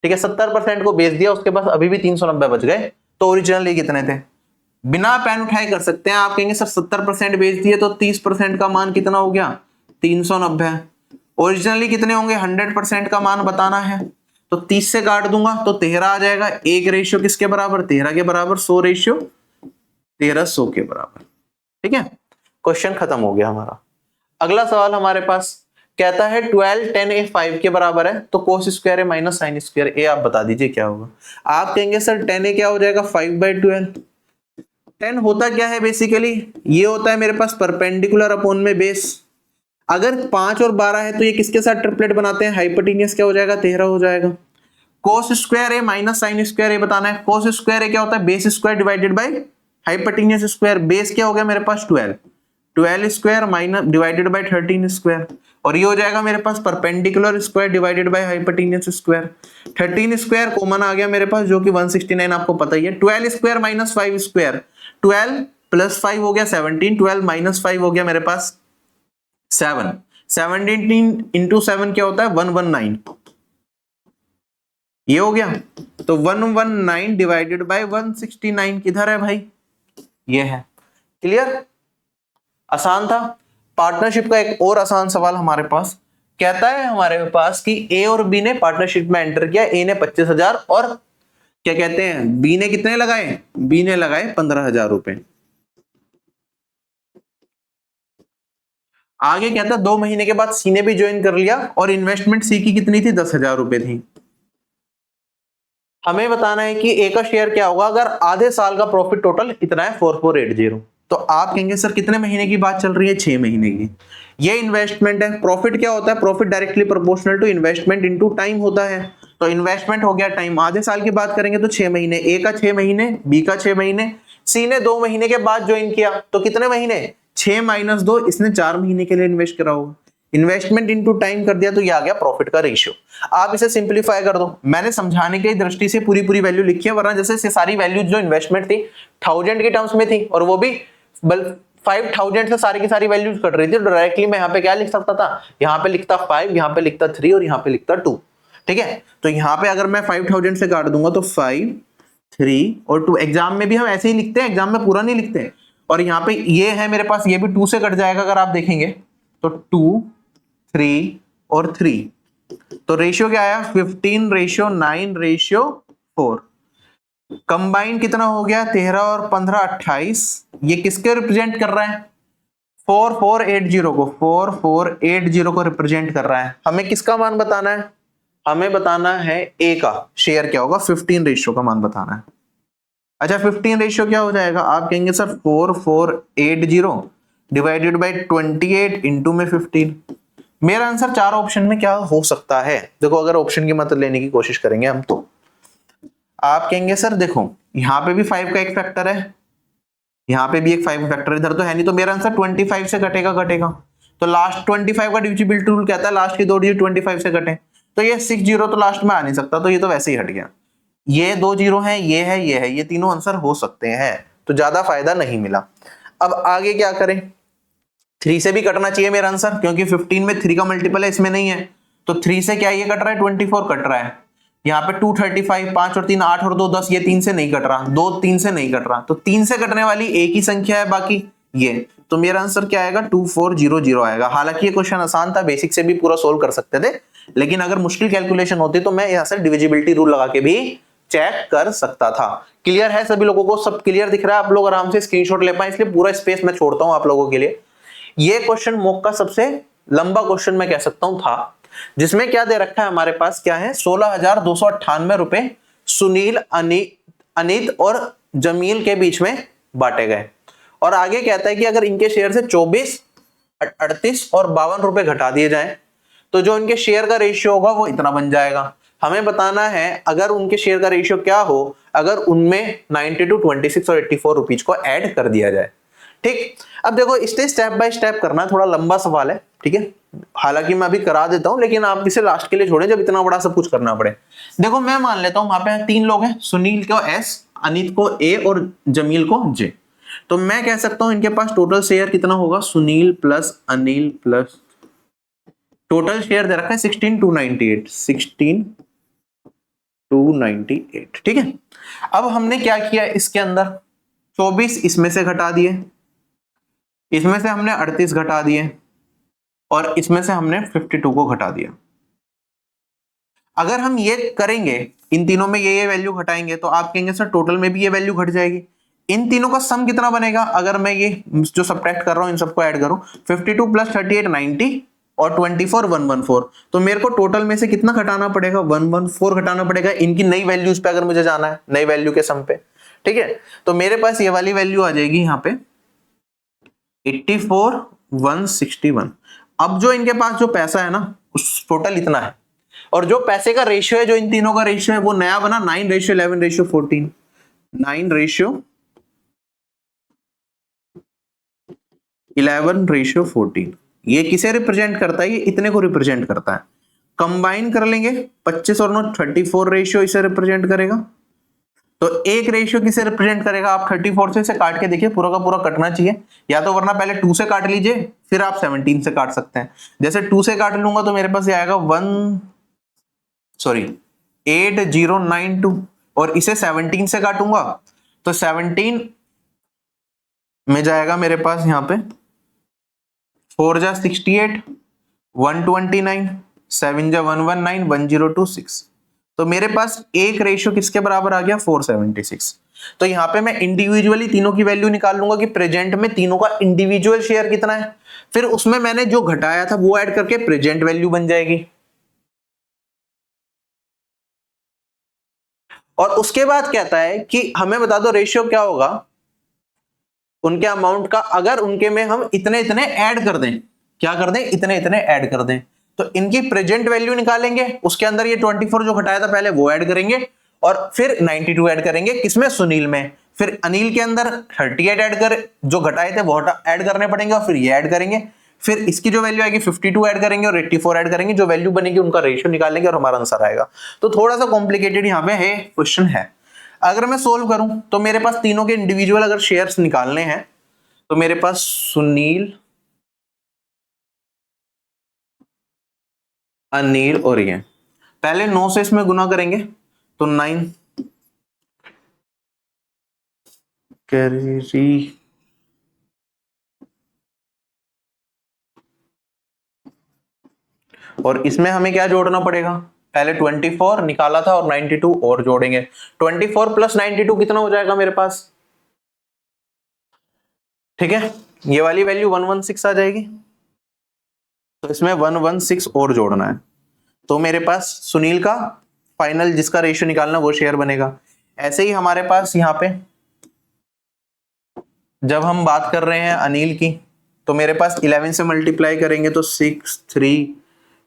ठीक है, 70% को बेच दिया, उसके पास अभी भी 390 बच गए, तो ओरिजिनली कितने थे, बिना पेन उठाए कर सकते हैं। आप कहेंगे सर 70% बेच दिए तो 30% का मान कितना हो गया, 390। ओरिजिनली कितने होंगे, 100% का मान बताना है, तो 30 से काट दूंगा तो 13 आ जाएगा। एक रेशियो किसके बराबर, 13 के बराबर, 100 रेशियो 13 100 के बराबर। ठीक है, क्वेश्चन खत्म हो गया हमारा। अगला सवाल हमारे पास कहता है 12 10 ए 5 के बराबर है, तो कोस square A minus sine square ए आप बता दीजिए क्या होगा। आप कहेंगे सर 10 ए क्या हो जाएगा 5/12। 10 होता क्या है बेसिकली, ये होता है मेरे पास परपेंडिकुलर अपॉन में बेस। अगर 5 और 12 है तो ये किसके साथ ट्रिपलेट बनाते हैं, हाइपोटेन्यूस क्या हो जाएगा 13 हो जाएगा। Cos square A minus sine square A बताना है। कोस स्क्वायर ए क्या होता है, base square divided by hypotenuse square. Base क्या हो गया मेरे पास 12, 12 square minus divided by 13 square, और ये हो जाएगा मेरे पास perpendicular square divided by hypotenuse square. 13 square common आ गया मेरे पास जो कि 169 आपको पता ही है। 12 स्क्वायर माइनस 5 स्क्वायर, 12 प्लस 5 हो गया 17, 12 माइनस 5 हो गया मेरे पास 7, 17 इंटू 7 क्या होता है 119, ये हो गया। तो 119 डिवाइडेड बाय 169 किधर है भाई, ये है। क्लियर, आसान था। पार्टनरशिप का एक और आसान सवाल हमारे पास कहता है हमारे पास कि ए और बी ने पार्टनरशिप में एंटर किया, ए ने 25,000 और क्या कहते हैं बी ने कितने लगाए, बी ने लगाए 15,000 रुपए। आगे कहता है 2 महीने के बाद सी ने भी ज्वाइन कर लिया और इन्वेस्टमेंट सी की कितनी थी 10,000 रुपए थी। हमें बताना है कि ए का शेयर क्या होगा अगर आधे साल का प्रॉफिट टोटल इतना है 4480। तो आप कहेंगे सर कितने महीने की बात चल रही है, 6 महीने की। ये इन्वेस्टमेंट है। प्रॉफिट क्या होता है, profit directly proportional to investment into time होता है। तो इन्वेस्टमेंट हो गया टाइम, आधे साल की बात करेंगे तो 6 महीने, ए का 6 महीने, बी का 6 महीने, सी ने 2 महीने के बाद ज्वाइन किया तो कितने महीने 6 माइनस 2, इसने 4 महीने के लिए इन्वेस्ट करा होगा। इन्वेस्टमेंट इनटू टाइम कर दिया तो ये आ गया प्रॉफिट का रेशियो। आप इसे सिंपलीफाई कर दो, मैंने समझाने की दृष्टि से पूरी पूरी वैल्यू लिखी है, वरना जैसे सारी वैल्यू जो इन्वेस्टमेंट थी 1000 के टर्म्स में थी और वो भी 5000 से सारी की सारी वैल्यूज कट रही थी। डायरेक्टली मैं यहाँ पे क्या लिख सकता था, यहाँ पे लिखता 5, यहाँ पे लिखता 3 और यहाँ पे लिखता 2। ठीक है, तो यहाँ पे अगर मैं 5000 से काट दूंगा तो 5 3 और 2। एग्जाम में भी हम ऐसे ही लिखते हैं, एग्जाम में पूरा नहीं लिखते। और यहाँ पे ये है मेरे पास, ये भी 2 से कट जाएगा अगर आप देखेंगे तो 2 3 और 3। तो रेशियो क्या आया 15:9:4। कंबाइन कितना हो गया 13 और 15 28। ये किसके रिप्रेजेंट कर रहा है 4480 को, 4480 को रिप्रेजेंट कर रहा है। हमें किसका मान बताना है, हमें बताना है ए का शेयर क्या होगा, 15 रेशियो का मान बताना है। अच्छा 15 रेशियो क्या हो जाएगा, आप कहेंगे सर 4480 डिवाइडेड बाय 28 इंटू में 15। मेरा आंसर 4 ऑप्शन में क्या हो सकता है? देखो अगर ऑप्शन की मदद लेने की कोशिश करेंगे हम तो आप कहेंगे सर देखो यहाँ पे भी 5 का एक फैक्टर है, यहाँ पे भी एक 5 फैक्टर, इधर तो है नहीं, तो मेरा आंसर 25 से घटेगा। तो लास्ट 25 का डिविजिबिलिटी रूल कहता है लास्ट की दो डिजिट 25 से घटे, तो ये 6 जीरो तो लास्ट में आ नहीं सकता, तो ये तो वैसे ही हट गया। ये 2 जीरो है, ये है, ये है, ये तीनों आंसर हो सकते हैं, तो ज्यादा फायदा नहीं मिला। अब आगे क्या करें? 3 से भी कटना चाहिए मेरा आंसर, क्योंकि 15 में 3 का मल्टीपल है, इसमें नहीं है, तो 3 से क्या ये कट रहा है? 24 कट रहा है। यहाँ पे 235, 5 और 3 8 और 2 10, ये 3 से नहीं कट रहा, 2 3 से नहीं कट रहा, तो 3 से कटने वाली एक ही संख्या है बाकी ये, तो मेरा आंसर क्या आएगा? 2400 आएगा। हालांकि ये क्वेश्चन आसान था, बेसिक से भी पूरा सोल्व कर सकते थे, लेकिन अगर मुश्किल कैलकुलेशन होती तो मैं यहाँ से डिविजिबिलिटी रूल लगा के भी चेक कर सकता था। क्लियर है सभी लोगों को? सब क्लियर दिख रहा है? आप लोग आराम से स्क्रीनशॉट ले पाए, इसलिए पूरा स्पेस मैं छोड़ता हूं आप लोगों के लिए। ये क्वेश्चन मॉक का सबसे लंबा क्वेश्चन मैं कह सकता हूं था, जिसमें क्या दे रखा है हमारे पास? क्या है? 16,298 रुपए सुनील, अनित और जमील के बीच में बांटे गए, और आगे कहता है कि अगर इनके शेयर से 24, 38 और 52 रुपए घटा दिए जाएं तो जो इनके शेयर का रेशियो होगा वो इतना बन जाएगा। हमें बताना है अगर उनके शेयर का रेशियो क्या हो अगर उनमें 92, 26 और 84 रुपीज को ऐड कर दिया जाए। ठीक, अब देखो इसे स्टेप बाय स्टेप करना थोड़ा लंबा सवाल है, ठीक है, हालांकि मैं अभी करा देता हूं, लेकिन आप इसे लास्ट के लिए छोड़ें जब इतना बड़ा सब कुछ करना पड़े। देखो मैं मान लेता हूं वहां पे 3 लोग हैं, सुनील को S, अनित को A और जमील को J, तो मैं कह सकता हूं इनके पास टोटल शेयर कितना होगा? Sunil plus Anil plus total share दे रखा है 16,298, 16,298, ठीक है। अब हमने क्या किया इसके अंदर? 24 इसमें से घटा दिए, इसमें से हमने 38 घटा दिए, और इसमें से हमने 52 को घटा दिया। अगर हम ये करेंगे, इन तीनों में ये वैल्यू घटाएंगे, तो आप कहेंगे सर टोटल में भी ये वैल्यू घट जाएगी। इन तीनों का सम कितना बनेगा? अगर मैं ये जो सब्ट्रैक्ट कर रहा हूं इन सबको ऐड करूं, 52 प्लस 38 90 और 24 114, तो मेरे को टोटल में से कितना घटाना पड़ेगा? 114 घटाना पड़ेगा इनकी नई वैल्यूज पे, अगर मुझे जाना है नई वैल्यू के सम पे, ठीक है। तो मेरे पास ये वाली वैल्यू आ जाएगी यहाँ पे 84,161। अब जो इनके पास जो पैसा है ना उस टोटल इतना है, और जो पैसे का रेशियो है, जो इन तीनों का रेशियो है वो नया बना 9:11:14, 9:11:14। ये किसे रिप्रेजेंट करता है? ये इतने को रिप्रेजेंट करता है। कंबाइन कर लेंगे 25 और 9 34 रेशियो इसे रिप्रेजेंट करेगा। तो एक रेशियो किसे रिप्रेजेंट करेगा? आप 34 से इसे काट के देखिए, पूरा का पूरा कटना चाहिए, या तो वरना पहले 2 से काट लीजिए फिर आप 17 से काट सकते हैं। जैसे 2 से काट लूंगा तो मेरे पास ये आएगा 8092, और इसे 17 से काटूंगा तो 17 में जाएगा मेरे पास यहाँ पे 4 जा 68, 129, 7 जा 119, 1026, तो मेरे पास एक रेशियो किसके बराबर आ गया? 476। तो यहाँ पे मैं इंडिविजुअली तीनों की वैल्यू निकाल लूंगा कि प्रेजेंट में तीनों का इंडिविजुअल शेयर कितना है, फिर उसमें मैंने जो घटाया था वो ऐड करके प्रेजेंट वैल्यू बन जाएगी। और उसके बाद कहता है कि हमें बता दो रेशियो क्या होगा उनके अमाउंट का अगर उनके में हम इतने इतने ऐड कर दें। क्या कर दें? इतने इतने ऐड कर दें। तो इनकी प्रेजेंट वैल्यू निकालेंगे, उसके अंदर ये 24 जो घटाया था पहले वो ऐड करेंगे, और फिर 92 ऐड करेंगे किसमें? सुनील में। फिर अनिल के अंदर 38 ऐड कर, जो घटाए थे वो ऐड करने पड़ेंगे, और फिर ये ऐड करेंगे, फिर इसकी जो वैल्यू आएगी 52 ऐड करेंगे और 84 ऐड करेंगे, जो वैल्यू बनेगी उनका रेशियो निकालेंगे और हमारा आंसर आएगा। तो थोड़ा सा कॉम्प्लिकेटेड यहाँ पे है क्वेश्चन है। अगर मैं सोल्व करूं तो मेरे पास तीनों के इंडिविजुअल अगर शेयर्स निकालने हैं तो मेरे पास सुनील, अनिल और ये पहले 9 से इसमें गुना करेंगे तो 9 कैरी, और इसमें हमें क्या जोड़ना पड़ेगा? पहले 24 निकाला था और 92 और जोड़ेंगे। 24 प्लस 92 कितना हो जाएगा मेरे पास? ठीक है, ये वाली वैल्यू 116 आ जाएगी, तो इसमें 116 और जोड़ना है, तो मेरे पास सुनील का फाइनल जिसका रेशियो निकालना वो शेयर बनेगा। ऐसे ही हमारे पास यहाँ पे जब हम बात कर रहे हैं अनिल की, तो मेरे पास 11 से मल्टीप्लाई करेंगे तो 6 3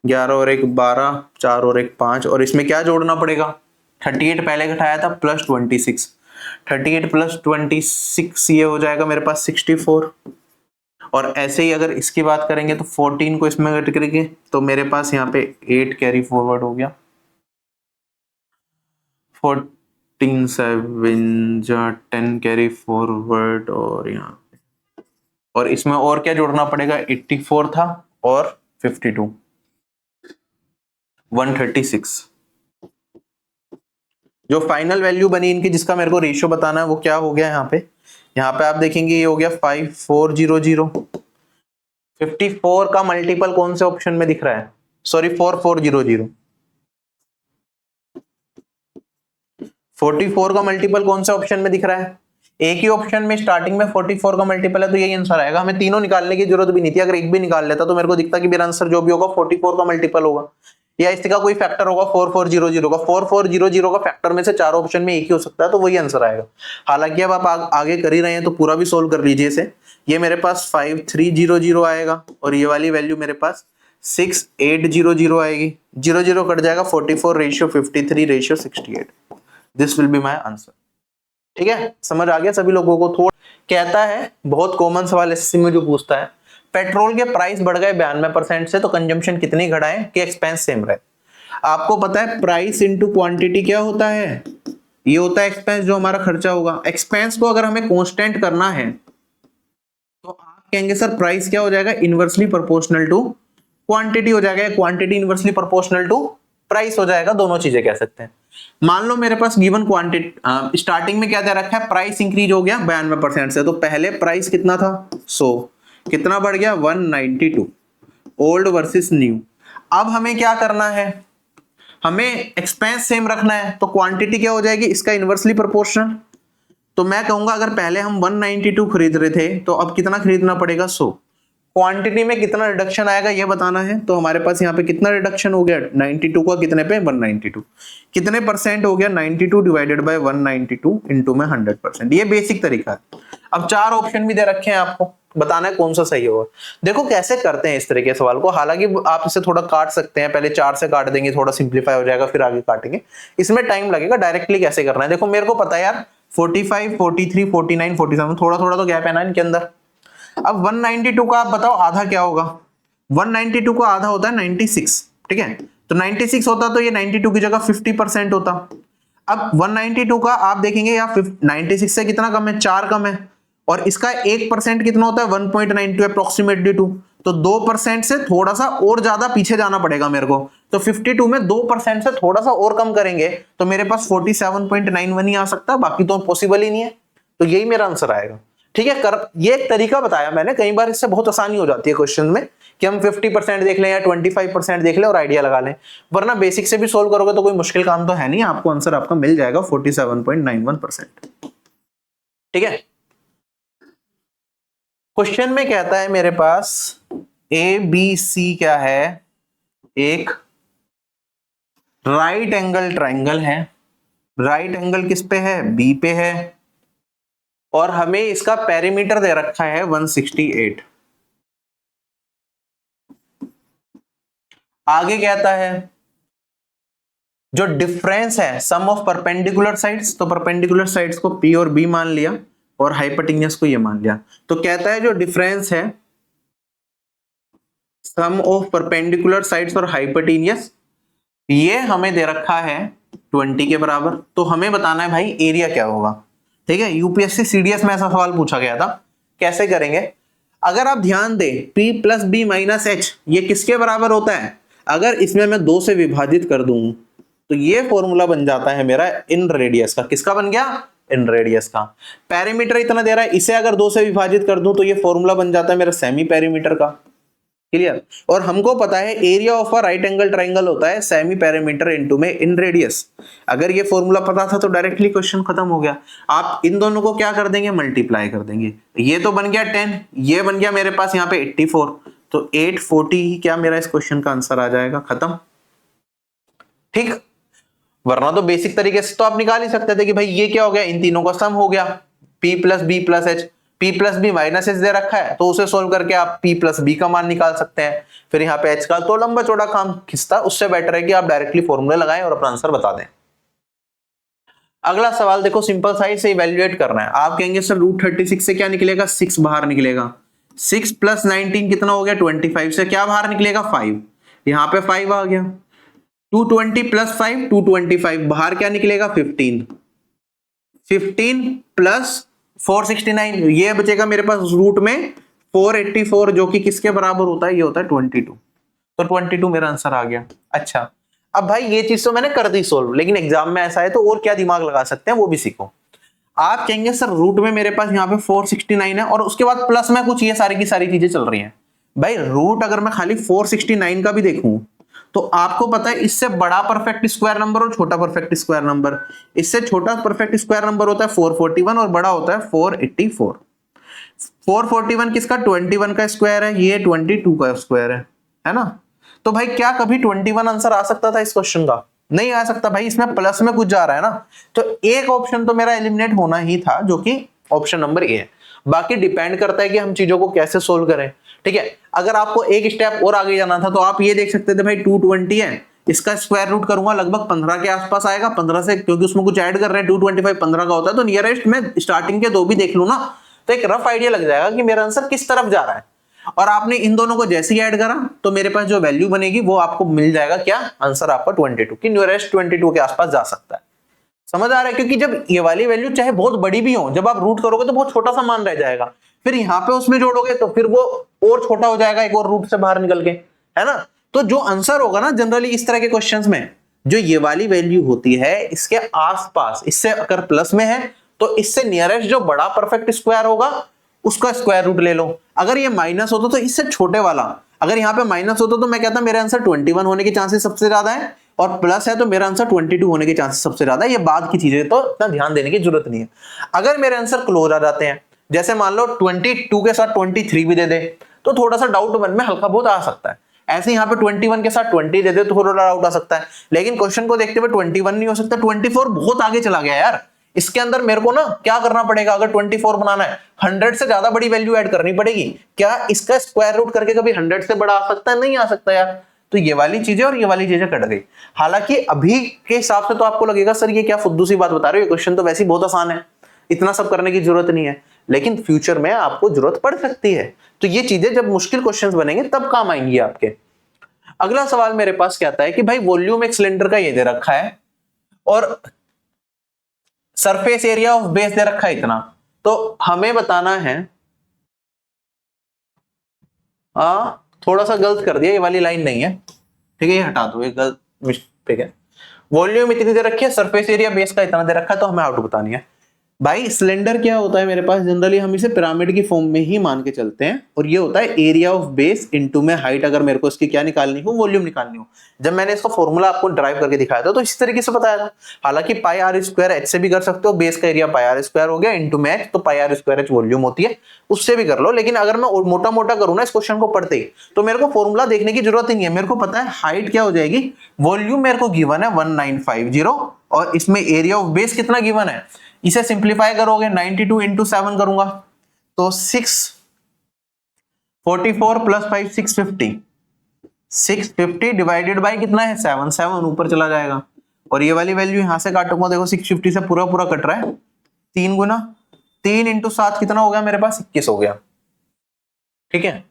11 और 1 12 4 और 1 5 और इसमें क्या जोड़ना पड़ेगा 38 पहले घटाया था प्लस 26 38 प्लस 26 ये हो जाएगा मेरे पास 64 और ऐसे ही अगर इसकी बात करेंगे तो 14 को इसमें घट करेंगे तो मेरे पास यहाँ पे 8 कैरी फॉरवर्ड हो गया 14 7 जा 10 कैरी फॉरवर्ड और यहाँ पे और इसमें और क्या जोड़ना पड़ेगा 84 था और 52 136 जो फाइनल वैल्यू बनी इनकी जिसका मेरे को रेशियो बताना है वो क्या हो गया यहाँ पे आप देखेंगे ये हो गया 5400 54 का मल्टीपल कौन से ऑप्शन में दिख रहा है सॉरी 4400 44 का मल्टीपल कौन से ऑप्शन में दिख रहा है एक ही ऑप्शन में स्टार्टिंग में 44 का मल्टीपल है तो यही आंसर आएगा हमें तीनों निकालने की जरूरत भी नहीं थी अगर एक भी निकाल लेता तो मेरे को दिखता कि मेरा आंसर जो भी होगा 44 का मल्टीपल होगा या इसका कोई फैक्टर होगा 4400 का 4400 का फैक्टर में से चारों ऑप्शन में एक ही हो सकता है तो वही आंसर आएगा हालांकि अब आप आगे कर ही रहे हैं तो पूरा भी सोल्व कर लीजिए इसे ये मेरे पास 5300 आएगा और ये वाली वैल्यू मेरे पास 6800 आएगी 00 कट जाएगा 44 ratio 53 ratio 68 this will be my answer ठीक है समझ आ गया सभी लोगों को थोड़ा कहता है बहुत कॉमन सवाल एसएससी में जो पूछता है पेट्रोल के प्राइस बढ़ गए 92% से तो कंजम्पशन कितनी घटाएं कि एक्सपेंस सेम रहे आपको पता है प्राइस इनटू क्वांटिटी क्या होता है ये होता है एक्सपेंस जो हमारा खर्चा होगा एक्सपेंस को अगर हमें कांस्टेंट करना है तो आप कहेंगे सर प्राइस क्या हो जाएगा इनवर्सली प्रोपोर्शनल टू क्वांटिटी हो जाएगा quantity inversely proportional to price हो जाएगा दोनों चीजें कह सकते हैं मान लो मेरे पास गिवन क्वांटिटी स्टार्टिंग में क्या दे रखा है प्राइस इंक्रीज हो गया 92% से तो पहले प्राइस कितना था 100 कितना बढ़ गया 192 ओल्ड वर्सेस न्यू अब हमें क्या करना है हमें एक्सपेंस सेम रखना है तो क्वांटिटी क्या हो जाएगी इसका इनवर्सली प्रोपोर्शनल तो मैं कहूंगा अगर पहले हम 192 खरीद रहे थे तो अब कितना खरीदना पड़ेगा 100 क्वांटिटी में कितना रिडक्शन आएगा ये बताना है तो हमारे पास यहाँ पे कितना रिडक्शन हो गया 92 का कितने पे 192 कितने परसेंट हो गया 92 डिवाइडेड बाय 192 इनटू में 100% ये बेसिक तरीका है अब चार ऑप्शन भी दे रखे हैं आपको बताना है कौन सा सही होगा देखो कैसे करते हैं इस तरह के सवाल को हालांकि आप इसे थोड़ा काट सकते हैं पहले 4 से काट देंगे थोड़ा सिंप्लीफाई हो जाएगा फिर आगे काटेंगे इसमें टाइम लगेगा डायरेक्टली कैसे करना है देखो मेरे को पता है यार 45 43 49 47 थोड़ा थोड़ा तो गैप है ना इनके अंदर अब 192 का आप बताओ आधा क्या होगा 192 का आधा होता है 96 ठीक है तो 96 होता तो ये 92 की जगह 50% होता अब 192 का आप देखेंगे या 96 से कितना कम है 4 कम है और इसका 1% कितना होता है 1.92 अप्रोक्सीमेटली 2 तो 2% से थोड़ा सा और ज्यादा पीछे जाना पड़ेगा मेरे को तो 52 में 2% से थोड़ा सा और कम करेंगे तो मेरे पास 47.91 ही आ सकता है बाकी तो पॉसिबल ही नहीं है तो यही मेरा आंसर आएगा ठीक है ये एक तरीका बताया मैंने कई बार इससे बहुत आसानी हो जाती है क्वेश्चन में कि हम 50% देख लें या 25% देख लें और आइडिया लगा लें वरना बेसिक से भी सोल्व करोगे तो कोई मुश्किल काम तो है नहीं आपको आंसर आपका मिल जाएगा 47.91% ठीक है क्वेश्चन में कहता है मेरे पास ए बी सी क्या है एक राइट एंगल ट्राइंगल है राइट एंगल किस पे है बी पे है और हमें इसका पेरीमीटर दे रखा है 168 आगे कहता है जो डिफरेंस है सम ऑफ परपेंडिकुलर साइड्स तो परपेंडिकुलर साइड्स को पी और बी मान लिया और हाइपोटेन्यूस को ये मान लिया तो कहता है जो डिफरेंस है सम ऑफ परपेंडिकुलर साइड्स और हाइपोटेन्यूस ये हमें दे रखा है 20 के बराबर तो हमें बताना है भाई एरिया क्या होगा ठीक है यूपीएससी सीडीएस में ऐसा सवाल पूछा गया था कैसे करेंगे अगर आप ध्यान दें P plus B minus H ये किसके बराबर होता है अगर इसमें मैं 2 से विभाजित कर दूं तो ये फॉर्मूला बन जाता है मेरा इन रेडियस का किसका बन गया इन रेडियस का पेरीमीटर इतना दे रहा है इसे अगर 2 से विभाजित कर दूं तो ये फॉर्मूला बन जाता है मेरा सेमी पेरीमीटर का क्लियर और हमको पता है area of a right angle triangle होता है सेमी पेरीमीटर इनटू में इन रेडियस अगर ये फॉर्मूला पता था तो डायरेक्टली क्वेश्चन खत्म हो गया आप इन दोनों को क्या कर देंगे मल्टीप्लाई कर देंगे ये तो बन गया 10 ये बन गया मेरे पास यहाँ पे 84 तो 840 ही क्या मेरा इस क्वेश्चन का आंसर आ जाएगा खत्म ठीक वरना तो बेसिक तरीके से तो आप निकाल ही सकते थे कि भाई ये क्या हो गया इन तीनों का सम हो गया P plus B plus H p plus B minus H दे रखा है, तो उसे सोल्व करके आप p प्लस बी का मान निकाल सकते हैं। फिर यहाँ पे h का तो लंबा चौड़ा काम खिंचता, उससे बेटर है कि आप डायरेक्टली फॉर्मूले लगाएं और अपना आंसर बता दें। अगला सवाल देखो, सिंपल साइज से इवेल्युएट करना है। आप कहेंगे सर √36 से क्या निकलेगा, 6 बाहर निकलेगा। 6 प्लस 19 कितना हो गया, 25 से क्या बाहर निकलेगा, 5। यहाँ पे 5 आ गया। 220 प्लस 5, 225 बाहर क्या निकलेगा, 15। 15 प्लस 469, ये बचेगा मेरे पास रूट में 484, जो कि किसके बराबर होता है, ये होता है 22। तो 22 मेरा आंसर आ गया। अच्छा, अब भाई ये चीज तो मैंने कर दी सोल्व, लेकिन एग्जाम में ऐसा है तो और क्या दिमाग लगा सकते हैं वो भी सीखो। आप कहेंगे सर रूट में मेरे पास यहाँ पे 469 है और उसके बाद प्लस में कुछ ये सारी की सारी चीजें चल रही हैं। भाई रूट अगर मैं खाली 469 का भी देखूं तो आपको पता है इससे बड़ा परफेक्ट स्क्वायर नंबर और छोटा परफेक्ट स्क्वायर नंबर, इससे छोटा परफेक्ट स्क्वायर नंबर होता है 441 और बड़ा होता है 484। 441 किसका, 21 का स्क्वायर है, ये 22 का स्क्वायर है ना। तो भाई क्या कभी 21 आंसर आ सकता था इस क्वेश्चन का, नहीं आ सकता भाई, इसमें प्लस में कुछ जा रहा है ना। तो एक ऑप्शन तो मेरा एलिमिनेट होना ही था, जो कि ऑप्शन नंबर ए है। बाकी डिपेंड करता है कि हम चीजों को कैसे सोल्व करें। ठीक है, अगर आपको एक स्टेप और आगे जाना था तो आप ये देख सकते थे भाई 220 है, इसका स्क्वायर रूट करूंगा लगभग 15 के आसपास आएगा। 15 से, क्योंकि उसमें कुछ ऐड कर रहे हैं, 225 15 का होता है, तो नियरेस्ट में स्टार्टिंग के दो भी देख लूं ना, तो एक रफ आइडिया लग जाएगा कि मेरा आंसर किस तरफ जा रहा है। और आपने इन दोनों को जैसे ही ऐड करा तो मेरे पास जो वैल्यू बनेगी वो आपको मिल जाएगा, क्या आंसर आपका 22 की नियरेस्ट 22 के आसपास जा सकता है। समझ आ रहा है, क्योंकि जब ये वाली वैल्यू चाहे बहुत बड़ी भी हो, जब आप रूट करोगे तो बहुत छोटा सा मान रह जाएगा, फिर यहाँ पे उसमें जोड़ोगे तो फिर वो और छोटा हो जाएगा एक और रूट से बाहर निकल के, है ना। तो जो आंसर होगा ना जनरली इस तरह के क्वेश्चंस में, जो ये वाली वैल्यू होती है इसके आसपास, इससे अगर प्लस में है तो इससे नियरेस्ट जो बड़ा परफेक्ट स्क्वायर होगा उसका स्क्वायर रूट ले लो। अगर ये माइनस होता तो इससे छोटे वाला, अगर यहाँ पे माइनस होता तो मैं कहता मेरा आंसर 21 होने के चांसेस सबसे ज्यादा है, और प्लस है तो मेरा आंसर 22 होने के चांसेस सबसे ज्यादा है। ये बाद की चीजें तो इतना ध्यान देने की जरूरत नहीं है। अगर मेरे आंसर क्लोज आ जाते हैं, जैसे मान लो 22 के साथ 23 भी दे दे, तो थोड़ा सा डाउट मन में हल्का बहुत आ सकता है। ऐसे यहाँ पे 21 के साथ 20 दे दे तो थोड़ा डाउट आ सकता है, लेकिन क्वेश्चन को देखते हुए 21 नहीं हो सकता, 24 बहुत आगे चला गया यार। इसके अंदर मेरे को ना क्या करना पड़ेगा, अगर 24 बनाना है 100 से ज्यादा बड़ी वैल्यू ऐड करनी पड़ेगी। क्या इसका स्क्वायर रूट करके कभी 100 से बड़ा आ सकता है, नहीं आ सकता यार। तो ये वाली चीजें और ये वाली चीजें कट गई। हालांकि अभी के हिसाब से तो आपको लगेगा सर ये क्या फुद्दू सी बात बता रहे हो, ये क्वेश्चन तो वैसे ही बहुत आसान है, इतना सब करने की जरूरत नहीं है, लेकिन फ्यूचर में आपको जरूरत पड़ सकती है। तो ये चीजें जब मुश्किल क्वेश्चंस बनेंगे तब काम आएंगी आपके। अगला सवाल मेरे पास क्या आता है कि भाई वॉल्यूम एक सिलेंडर का ये दे रखा है और सरफेस एरिया ऑफ बेस दे रखा है इतना, तो हमें बताना है, थोड़ा सा गलत कर दिया, ये वाली लाइन नहीं है, ठीक है, ये हटा दो, ये गलत मिस्टेक है। वॉल्यूम इतनी दे रखी है, सरफेस एरिया बेस का इतना दे रखा है, तो हमें आउट बतानी है। भाई सिलेंडर क्या होता है मेरे पास, जनरली हम इसे पिरामिड की फॉर्म में ही मान के चलते हैं, और ये होता है एरिया ऑफ बेस इनटू में हाइट, अगर मेरे को इसकी क्या निकालनी हो, वॉल्यूम निकालनी हो। जब मैंने इसका फॉर्मूला आपको ड्राइव करके दिखाया था तो इस तरीके से बताया था। हालांकि पाई आर स्क्वायर एच से भी कर सकते हो, बेस का एरिया पाई आर स्क्वायर हो गया इनटू में एच, तो पाई आर स्क्वायर एच वॉल्यूम होती है, उससे भी कर लो। लेकिन अगर मैं मोटा मोटा करूँ ना इस क्वेश्चन को पढ़ते ही, तो मेरे को फॉर्मूला देखने की जरूरत ही नहीं है, मेरे को पता है हाइट क्या हो जाएगी, वॉल्यूम मेरे को गिवन है 1950, और इसमें एरिया ऑफ बेस कितना गिवन है, इसे सिंप्लीफाई करोगे 92 इंटू 7 करूंगा तो 644 प्लस 5 650, 650 डिवाइडेड बाय कितना है 7, 7 ऊपर चला जाएगा, और ये वाली वैल्यू यहां से काटूंगा, देखो 650 से पूरा पूरा कट रहा है, 3 गुना 3 इंटू 7 कितना हो गया मेरे पास, 21 हो गया। ठीक है,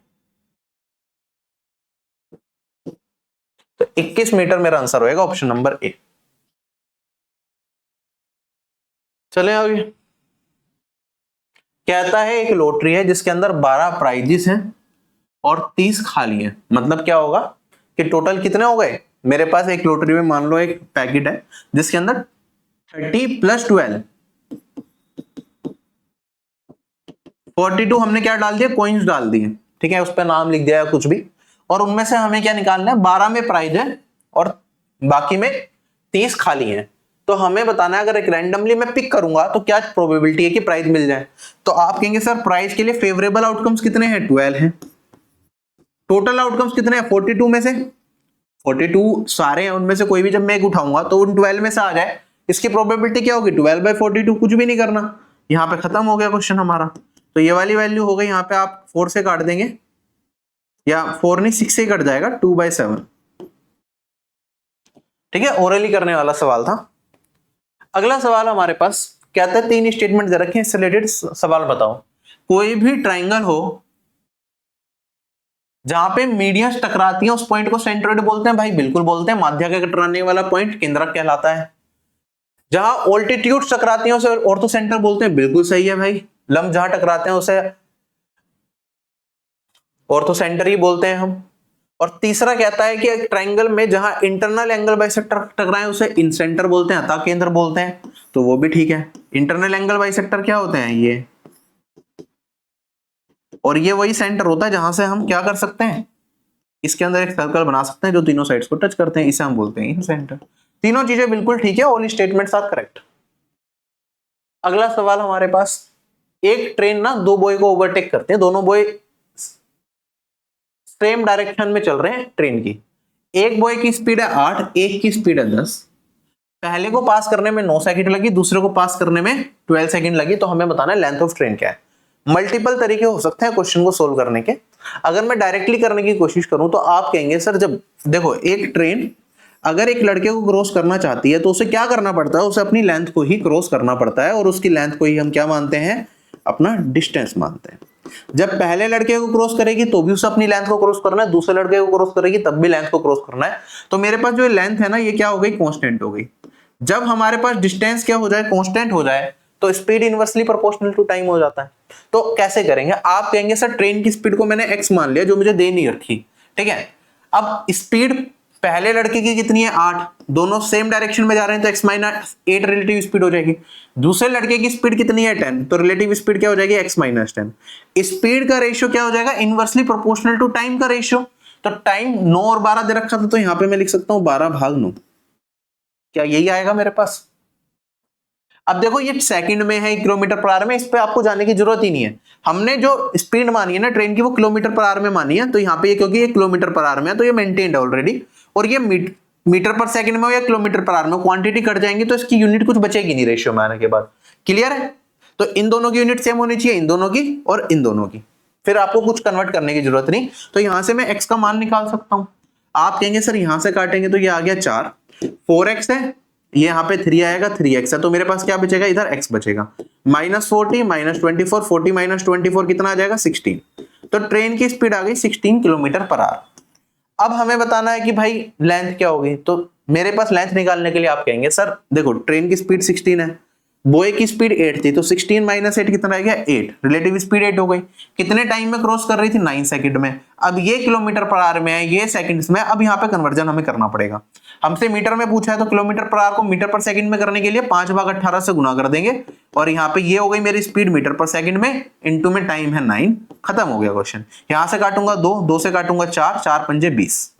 तो 21 मीटर मेरा आंसर होएगा, ऑप्शन नंबर ए। चले आगे, कहता है एक लॉटरी है जिसके अंदर 12 प्राइजेस हैं और 30 खाली हैं, मतलब क्या होगा कि टोटल कितने हो गए मेरे पास, एक लॉटरी में मान लो एक पैकेट है जिसके अंदर 30 प्लस 12 42 हमने क्या डाल दिया, कॉइन्स डाल दिए, ठीक है, उस पर नाम लिख दिया कुछ भी, और उनमें से हमें क्या निकालना है, 12 में प्राइज है और बाकी में 30 खाली हैं। तो हमें बताना है अगर एक रैंडमली मैं पिक करूंगा तो क्या प्रोबेबिलिटी है कि प्राइज मिल जाए। तो आप कहेंगे सर प्राइज के लिए फेवरेबल आउटकम्स कितने हैं, 12 हैं, टोटल आउटकम्स कितने हैं, 42 में से 42 सारे हैं, उनमें से कोई भी जब मैं एक उठाऊंगा तो उन 12 में से आ जाए, इसकी प्रोबेबिलिटी क्या होगी 12/42, कुछ भी नहीं करना, यहाँ पे खत्म हो गया क्वेश्चन हमारा। तो ये वाली वैल्यू हो गई, यहाँ पे आप 4 से काट देंगे, या 4 नहीं 6 से कट जाएगा, 2/7। ठीक है, ओरली करने वाला सवाल था। अगला सवाल हमारे पास कहता है 3 स्टेटमेंट दे रखे हैं, इससे रिलेटेड सवाल बताओ। कोई भी ट्राइंगल हो जहां पे मीडियंस टकराती हैं उस पॉइंट को सेंट्रोइड बोलते हैं। भाई बिल्कुल बोलते हैं, माध्य के टकराने वाला पॉइंट केंद्रक कहलाता है। जहां ऑल्टीट्यूड टकराती हैं उसे ऑर्थो सेंटर बोलते हैं। बिल्कुल सही है भाई, लंब जहां टकराते हैं उसे ऑर्थो सेंटर ही बोलते हैं हम। और तीसरा कहता है कि एक ट्राइंगल में जहां इंटरनल एंगल बाइसेक्टर टकराए उसे इन सेंटर बोलते हैं, अतः केंद्र बोलते हैं। तो वो भी ठीक है। इंटरनल एंगल बाइसेक्टर क्या होते हैं? ये, और ये वही सेंटर होता है जहां से हम क्या कर सकते हैं, इसके अंदर एक सर्कल बना सकते हैं जो तीनों साइड्स को टच करते हैं, इसे हम बोलते हैं इन सेंटर। तीनों चीजें बिल्कुल ठीक है, ऑल स्टेटमेंट्स आर करेक्ट। अगला सवाल हमारे पास, एक ट्रेन ना 2 बॉय को ओवरटेक करते हैं, दोनों बॉय सेम डायरेक्शन में चल रहे हैं ट्रेन की। एक बॉय की स्पीड है 8, एक की स्पीड है 10। पहले को पास करने में 9 सेकंड लगी, दूसरे को पास करने में 12 सेकंड लगी। तो हमें बताना है लेंथ ऑफ ट्रेन क्या है। मल्टीपल तरीके हो सकते हैं क्वेश्चन को सोल्व करने के। अगर मैं डायरेक्टली करने की कोशिश करूं तो आप कहेंगे सर, जब देखो एक ट्रेन अगर एक लड़के को क्रॉस करना चाहती है तो उसे क्या करना पड़ता है, उसे अपनी लेंथ को ही क्रॉस करना पड़ता है, और उसकी लेंथ को ही हम क्या मानते हैं, अपना डिस्टेंस मानते हैं। जब पहले लड़के को क्रॉस करेगी तो भी उसे अपनी लेंथ को क्रॉस करना है, दूसरे लड़के को क्रॉस करेगी तब भी लेंथ को क्रॉस करना है। तो मेरे पास जो लेंथ है ना, ये क्या हो गई, कांस्टेंट हो गई। जब हमारे पास डिस्टेंस क्या हो जाए, कांस्टेंट हो जाए, तो speed inversely proportional to time हो जाता है। तो कैसे करेंगे, आप कहेंगे सर ट्रेन की स्पीड को मैंने x मान लिया जो मुझे दे नहीं रखी, ठीक है। अब स्पीड पहले लड़के की कितनी है, 8, दोनों सेम डायरेक्शन में जा रहे हैं तो x-8 रिलेटिव स्पीड हो जाएगी। दूसरे लड़के की स्पीड कितनी है, 10, तो रिलेटिव स्पीड क्या हो जाएगी, x-10। स्पीड का रेशियो क्या हो जाएगा, इनवर्सली प्रोपोर्शनल टू टाइम का रेशियो। तो टाइम 9 और 12 दे रखा था, तो यहां पे मैं लिख सकता हूं 12/9। क्या यही आएगा मेरे पास? अब देखो ये सेकंड में है, किलोमीटर पर आवर में, इस पे आपको जाने की जरूरत ही नहीं है। हमने जो स्पीड मानी है ना ट्रेन की, वो किलोमीटर पर आवर में मानी है। तो यहाँ पे ये क्योंकि ये किलोमीटर पर आवर में है तो ये मेंटेन्ड है ऑलरेडी। और ये मीटर पर सेकंड में हो या किलोमीटर पर आवर में, क्वांटिटी कट जाएंगी तो इसकी यूनिट कुछ बचेगी नहीं रेशियो में आने के बाद। क्लियर है? तो इन दोनों की यूनिट सेम होनी चाहिए, इन दोनों की और इन दोनों की। फिर आपको कुछ कन्वर्ट करने की जरूरत नहीं। तो यहां से मैं x का मान निकाल सकता हूं। आप कहेंगे सर यहां से काटेंगे तो ये आ गया 4, 4x है, ये यहाँ पे 3 आएगा, 3x है, तो मेरे पास क्या बचेगा, इधर x बचेगा। -40 -24, 40 -24 कितना आ जाएगा, 16। तो ट्रेन की स्पीड आ गई 16 किलोमीटर पर आवर। अब हमें बताना है कि भाई लेंथ क्या होगी। तो मेरे पास लेंथ निकालने के लिए आप कहेंगे सर देखो ट्रेन की स्पीड 16 है, बॉय की स्पीड 8 थी, तो 16 - 8 कितना आ गया, 8। रिलेटिव स्पीड 8 हो गई। कितने टाइम में क्रॉस कर रही थी, 9 सेकंड में। अब ये किलोमीटर पर आवर में है, ये सेकंड्स में। अब यहाँ पे कन्वर्जन हमें करना पड़ेगा। हमसे मीटर में पूछा है तो किलोमीटर पर आवर को मीटर पर सेकंड में करने के लिए 5/18 से गुना कर देंगे। और यहाँ पे ये हो गई मेरी स्पीड मीटर पर सेकंड में, इनटू में टाइम है 9। खत्म हो गया क्वेश्चन। यहां से काटूंगा 2, 2 से काटूंगा 4, 4 पंजे 20।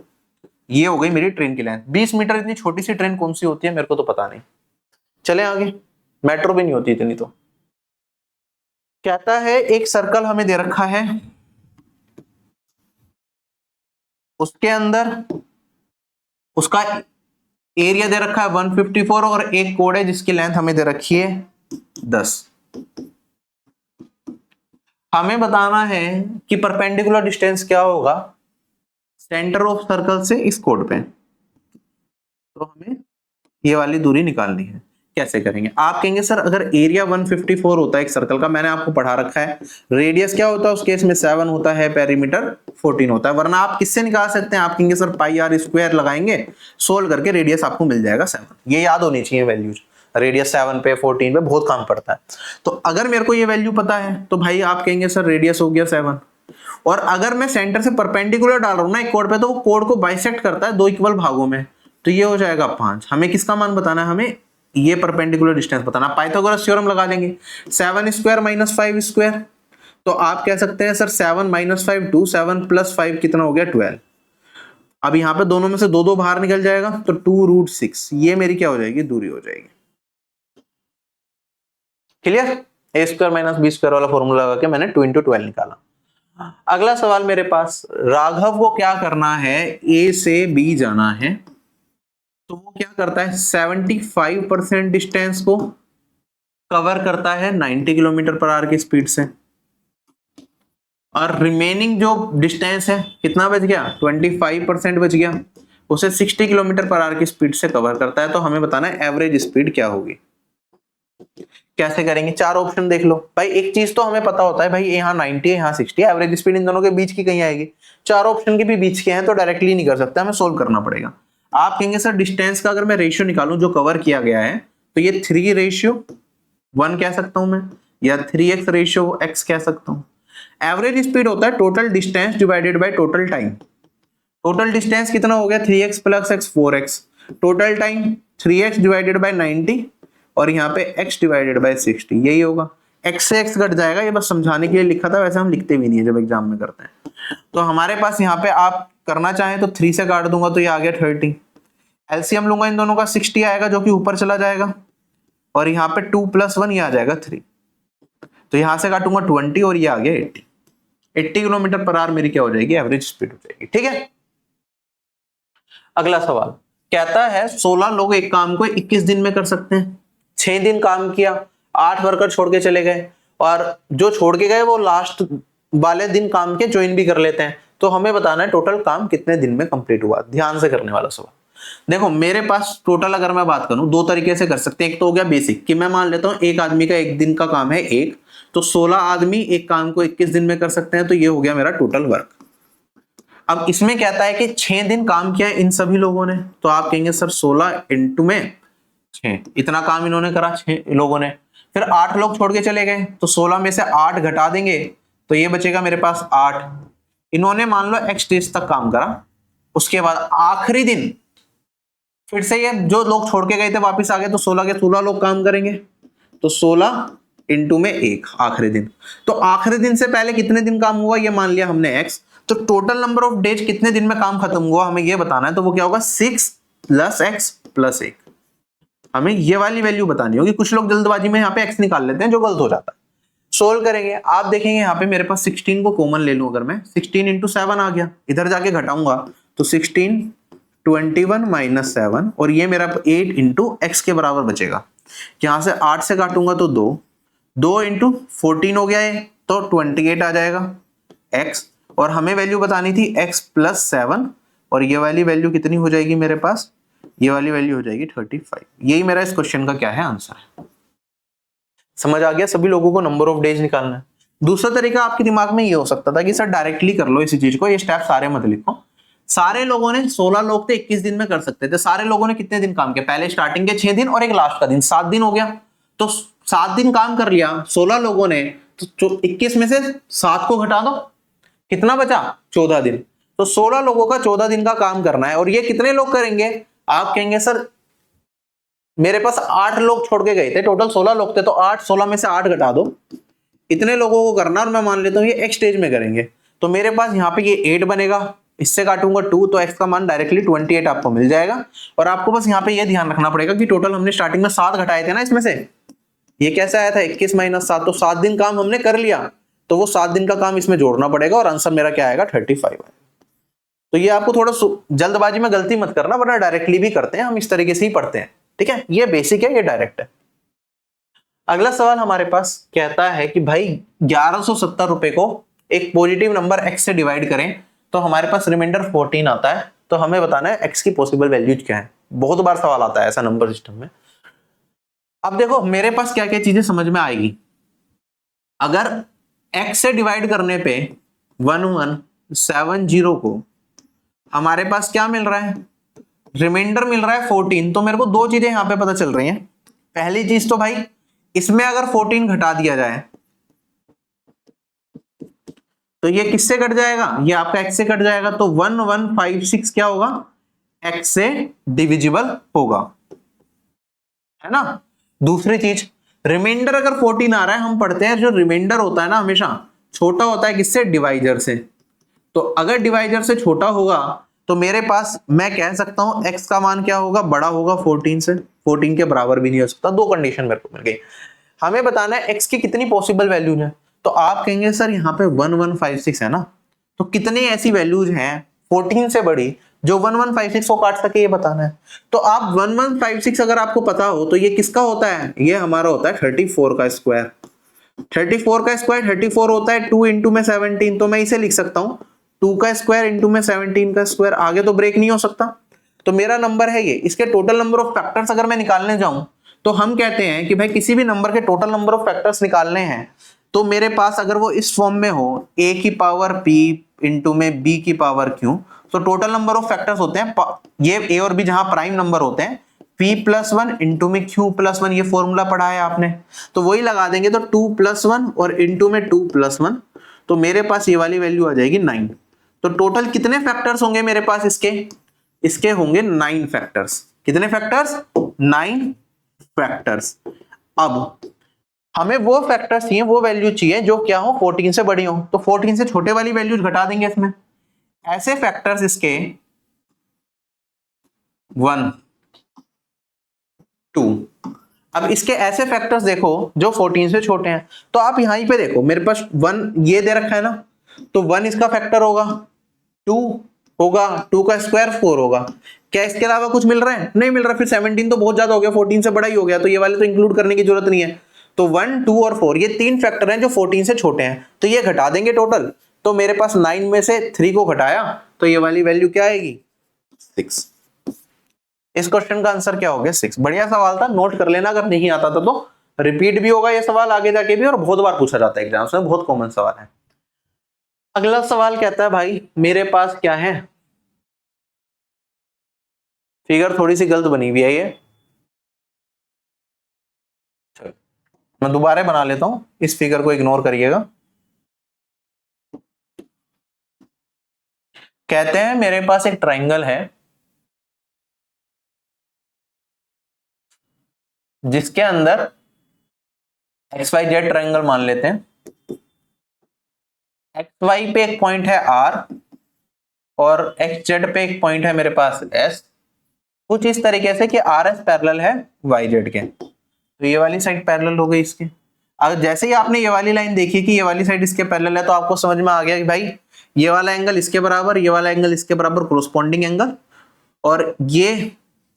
ये हो गई मेरी ट्रेन की लेंथ। 20 मीटर इतनी छोटी सी ट्रेन कौन सी होती है, मेरे को तो पता नहीं। चले आगे, मेट्रो भी नहीं होती इतनी। तो कहता है एक सर्कल हमें दे रखा है, उसके अंदर उसका एरिया दे रखा है 154 और एक कोड है जिसकी लेंथ हमें दे रखी है 10। हमें बताना है कि परपेंडिकुलर डिस्टेंस क्या होगा सेंटर ऑफ सर्कल से इस कोड पे। तो हमें ये वाली दूरी निकालनी है। कैसे करेंगे, आप कहेंगे सर अगर एरिया 154 होता है एक सर्कल का, मैंने आपको पढ़ा रखा है, रेडियस क्या होता है उस केस में 7 होता है, पेरीमीटर 14 होता है। वरना आप किससे निकाल सकते हैं, आप कहेंगे सर πr² लगाएंगे, सोल्व करके रेडियस आपको मिल जाएगा 7। ये याद होनी चाहिए वैल्यूज, रेडियस 7 पे 14 पे बहुत काम पड़ता है। तो अगर मेरे को ये वैल्यू पता है तो भाई आप कहेंगे सर रेडियस हो गया 7। और अगर मैं सेंटर से परपेंडिकुलर डाल रहा हूं ना एक कोड पे, तो वो कोड को बाइसेक्ट करता है 2 इक्वल भागों में, तो ये हो जाएगा 5। हमें किसका मान बताना है, हमें ये परपेंडिकुलर डिस्टेंस बताना। पाइथागोरस थ्योरम लगा देंगे, 7² - 5²। तो आप कह सकते हैं सर 7 - 5 2, 7 + 5 कितना हो गया 12। अब यहाँ पे दोनों में से 2 बाहर निकल जाएगा तो 2√6, ये मेरी क्या हो जाएगी, दूरी हो जाएगी। क्लियर? a² - b² वाला फॉर्मूला लगा के मैंने 2 × 12 निकाला। अगला सवाल मेरे पास, राघव को क्या करना है, ए से बी जाना है। तो वो क्या करता है, 75% डिस्टेंस को कवर करता है 90 किलोमीटर पर आवर की स्पीड से। और रिमेनिंग जो डिस्टेंस है कितना बच गया, 25% बच गया, उसे 60 किलोमीटर पर आवर की स्पीड से कवर करता है। तो हमें बताना है एवरेज स्पीड क्या होगी। कैसे करेंगे, चार ऑप्शन देख लो भाई। एक चीज तो हमें पता होता है भाई, यहाँ 90 है यहाँ 60 है, एवरेज स्पीड इन दोनों के बीच की कहीं आएगी। चार ऑप्शन के भी बीच के हैं तो डायरेक्टली नहीं कर सकते, हमें सोल्व करना पड़ेगा। आप कहेंगे सर डिस्टेंस का अगर मैं रेशियो निकालूं जो कवर किया गया है, तो ये 3:1 कह सकता हूं मैं, या 3x रेशियो x कह सकता हूं। एवरेज स्पीड होता है total distance divided by total time. Total distance कितना हो गया, 3x + x 4x। Total time 3x divided by 90 और यहाँ पे x डिवाइडेड बाय 60, यही होगा। x से x घट जाएगा, ये बस समझाने के लिए लिखा था, वैसे हम लिखते भी नहीं है जब एग्जाम में करते हैं। तो हमारे पास यहाँ पे आप करना चाहें तो 3 से काट दूंगा तो ये आ गया 30। एलसीएम लूंगा इन दोनों का 60 आएगा जो कि ऊपर चला जाएगा, और यहाँ पे 2 + 1 ये आ जाएगा 3। तो यहाँ से काटूंगा 20 और ये आ गया 80। 80 किलोमीटर पर आवर मेरी क्या हो जाएगी, एवरेज स्पीड हो जाएगी। ठीक है, अगला सवाल कहता है 16 लोग एक काम को 21 दिन में कर सकते हैं। 6 दिन काम किया, 8 वर्कर छोड़ के चले गए, और जो छोड़ के गए वो लास्ट वाले दिन काम के ज्वाइन भी कर लेते हैं। तो हमें बताना है टोटल काम कितने दिन में कंप्लीट हुआ। ध्यान से करने वाला सवाल। देखो मेरे पास टोटल अगर मैं बात करूं, दो तरीके से कर सकते हैं। एक तो हो गया बेसिक कि मैं मान लेता हूं एक आदमी का एक दिन का काम है एक, तो 16 आदमी एक काम को 21 दिन में कर सकते हैं, तो ये हो गया मेरा टोटल वर्क। अब इसमें कहता है कि 6 दिन काम किया इन सभी लोगों ने, तो आप कहेंगे सर 16 इंटू में 6, इतना काम इन्होंने करा 6 लोगों ने। फिर 8 लोग छोड़ के चले गए, तो 16 में से 8 घटा देंगे तो ये बचेगा मेरे पास 8। इन्होंने मान लो x डेज तक काम करा, उसके बाद आखिरी दिन फिर से ये जो लोग छोड़ के गए थे वापस आ गए, तो 16 के 16 लोग काम करेंगे, तो 16 इंटू में 1 आखिरी दिन। तो आखिरी दिन से पहले कितने दिन काम हुआ ये मान लिया हमने x, तो टोटल नंबर ऑफ डेज कितने दिन में काम खत्म हुआ हमें ये बताना है। तो वो क्या होगा, 6 + x + 1। हमें ये वाली वैल्यू बतानी होगी। कुछ लोग जल्दबाजी में यहाँ पे x निकाल लेते हैं जो गलत हो जाता है। सोल्व करेंगे, आप देखेंगे यहाँ पे मेरे पास 16 को कॉमन ले लूं, अगर मैं 16 इंटू 7 आ गया, इधर जाके घटाऊंगा तो 16 21 - 7, और ये मेरा 8 इंटू x के बराबर बचेगा। यहां से 8 से काटूंगा तो 2 इंटू 14 हो गया ये, तो 28 आ जाएगा x, और हमें वैल्यू बतानी थी x + 7, और ये वाली वैल्यू कितनी हो जाएगी मेरे पास, ये वाली वैल्यू हो जाएगी 35। यही मेरा इस क्वेश्चन का क्या है, आंसर है। समझ आ गया सभी लोगों को नंबर ऑफ डेज निकालना है। दूसरा तरीका आपके दिमाग में ये हो सकता था कि सर डायरेक्टली कर लो इसी चीज को, ये स्टेप सारे मत लिखो। सारे लोगों ने 16 लोग थे 21 दिन में कर सकते थे, सारे लोगों ने कितने दिन काम किया, पहले स्टार्टिंग के 6 दिन और एक लास्ट का दिन, 7 दिन हो गया। तो 7 दिन काम कर लिया 16 लोगों ने, तो 21 में से 7 को घटा दो, कितना बचा, 14 दिन। तो 16 लोगों का 14 दिन का काम करना है, और ये कितने लोग करेंगे, आप कहेंगे सर मेरे पास 8 लोग छोड़ के गए थे, टोटल 16 लोग थे, तो 16 में से 8 घटा दो, इतने लोगों को करना, और मैं मान लेता हूं ये x स्टेज में करेंगे। तो मेरे पास यहाँ पे ये 8 बनेगा, इससे काटूंगा 2, तो x का मान डायरेक्टली 28 आपको मिल जाएगा। और आपको बस यहाँ पे ये ध्यान रखना पड़ेगा कि टोटल हमने स्टार्टिंग में 7 घटाए थे ना, इसमें से ये कैसे आया था 21 - 7, तो 7 दिन काम हमने कर लिया, तो वो 7 दिन का काम इसमें जोड़ना पड़ेगा, और आंसर मेरा क्या आएगा 35। तो ये आपको थोड़ा जल्दबाजी में गलती मत करना, वरना डायरेक्टली भी करते हैं हम, इस तरीके से ही पढ़ते हैं। ठीक है, ये बेसिक है, ये डायरेक्ट है। अगला सवाल हमारे पास कहता है कि भाई 1170 रुपए को एक पॉजिटिव नंबर x से डिवाइड करें तो हमारे पास रिमाइंडर 14 आता है। तो हमें बताना है x की पॉसिबल वैल्यूज क्या है। बहुत बार सवाल आता है ऐसा नंबर सिस्टम में। अब देखो मेरे पास क्या क्या चीजें समझ में आएगी। अगर x से डिवाइड करने पे 1170 को हमारे पास क्या मिल रहा है, रिमाइंडर मिल रहा है 14, तो मेरे को दो चीजें यहां पे पता चल रही हैं। पहली चीज तो भाई इसमें अगर 14 घटा दिया जाए तो ये किससे कट जाएगा, ये आपका x से कट जाएगा, तो 1156 क्या होगा, x से डिविजिबल होगा, है ना। दूसरी चीज, रिमाइंडर अगर 14 आ रहा है, हम पढ़ते हैं जो रिमाइंडर होता है ना हमेशा छोटा होता है किससे, डिवाइजर से। तो अगर डिवाइजर से छोटा होगा तो मेरे पास मैं कह सकता हूं x का मान क्या होगा, बड़ा होगा 14 से, 14 के बराबर भी नहीं हो सकता। दो कंडीशन मेरे को मिल गई। हमें बताना है x की कितनी पॉसिबल वैल्यूज है। तो आप कहेंगे सर यहाँ पे 1156 है ना, तो कितनी ऐसी वैल्यूज हैं 14 से बड़ी जो 1156 को काट सके, ये बताना है। तो आप 1156 अगर आपको पता हो तो ये किसका होता है, ये हमारा होता है 34 का स्क्वायर। 34 का स्क्वायर 34 होता है 2 इंटू में 17, तो मैं इसे लिख सकता हूँ 2 का स्क्वायर इंटू में 17 का स्क्वायर, आगे तो ब्रेक नहीं हो सकता। तो मेरा नंबर है ये, इसके टोटल नंबर ऑफ फैक्टर्स अगर मैं निकालने जाऊं तो हम कहते हैं कि भाई किसी भी नंबर के टोटल नंबर ऑफ फैक्टर्स निकालने हैं तो मेरे पास अगर वो इस फॉर्म में हो a की पावर p इंटू में b की पावर q, तो टोटल नंबर ऑफ फैक्टर्स होते हैं ये a और b जहां प्राइम नंबर होते हैं p+1 इंटू में q+1, ये फॉर्मूला पढ़ा है आपने, तो वही लगा देंगे तो 2+1 और इंटू में 2+1, तो मेरे पास ये वाली वैल्यू आ जाएगी 9। तो टोटल कितने फैक्टर्स होंगे मेरे पास इसके होंगे 9 फैक्टर्स। कितने फैक्टर्स? 9 फैक्टर्स। अब हमें वो फैक्टर्स चाहिए, वो वैल्यू चाहिए जो क्या हो 14 से बड़ी हो, तो 14 से छोटे वाली वैल्यूज घटा देंगे इसमें। ऐसे फैक्टर्स इसके 1 2, अब इसके ऐसे फैक्टर्स देखो जो 14 से छोटे हैं, तो आप यहीं पे देखो मेरे पास 1 ये दे रखा है ना, तो 1 इसका फैक्टर होगा, 2 होगा, 2 का स्क्वायर 4 होगा। क्या इसके अलावा कुछ मिल रहा है? नहीं मिल रहा। फिर 17 तो बहुत ज्यादा हो गया, 14 से बड़ा ही हो गया, तो ये वाले तो इंक्लूड करने की जरूरत नहीं है। तो 1 2 और 4 ये 3 फैक्टर हैं जो 14 से छोटे हैं, तो ये घटा देंगे टोटल। तो मेरे पास 9 में से 3 को घटाया तो ये वाली वैल्यू क्या आएगी? 6। इस क्वेश्चन का आंसर क्या हो गया? 6। बढ़िया सवाल था, नोट कर लेना, अगर नहीं आता था तो रिपीट भी होगा ये सवाल आगे जाके भी, और बहुत बार पूछा जाता है एग्जाम्स में, बहुत कॉमन सवाल है। अगला सवाल कहता है भाई मेरे पास क्या है, फिगर थोड़ी सी गलत बनी हुई है ये, मैं दोबारा बना लेता हूं, इस फिगर को इग्नोर करिएगा। कहते हैं मेरे पास एक ट्राइंगल है जिसके अंदर XYZ ट्राइंगल मान लेते हैं। XY पे एक पॉइंट है R और XZ पे एक पॉइंट है मेरे पास S, कुछ इस तरीके से कि RS पैरेलल है YZ के, तो ये वाली साइड पैरेलल हो गई इसके। अगर जैसे ही आपने ये वाली लाइन देखी कि ये वाली साइड इसके पैरेलल है, तो आपको समझ में आ गया कि भाई ये वाला एंगल इसके बराबर, ये वाला एंगल इसके बराबर, कोरोस्पोंडिंग एंगल। और ये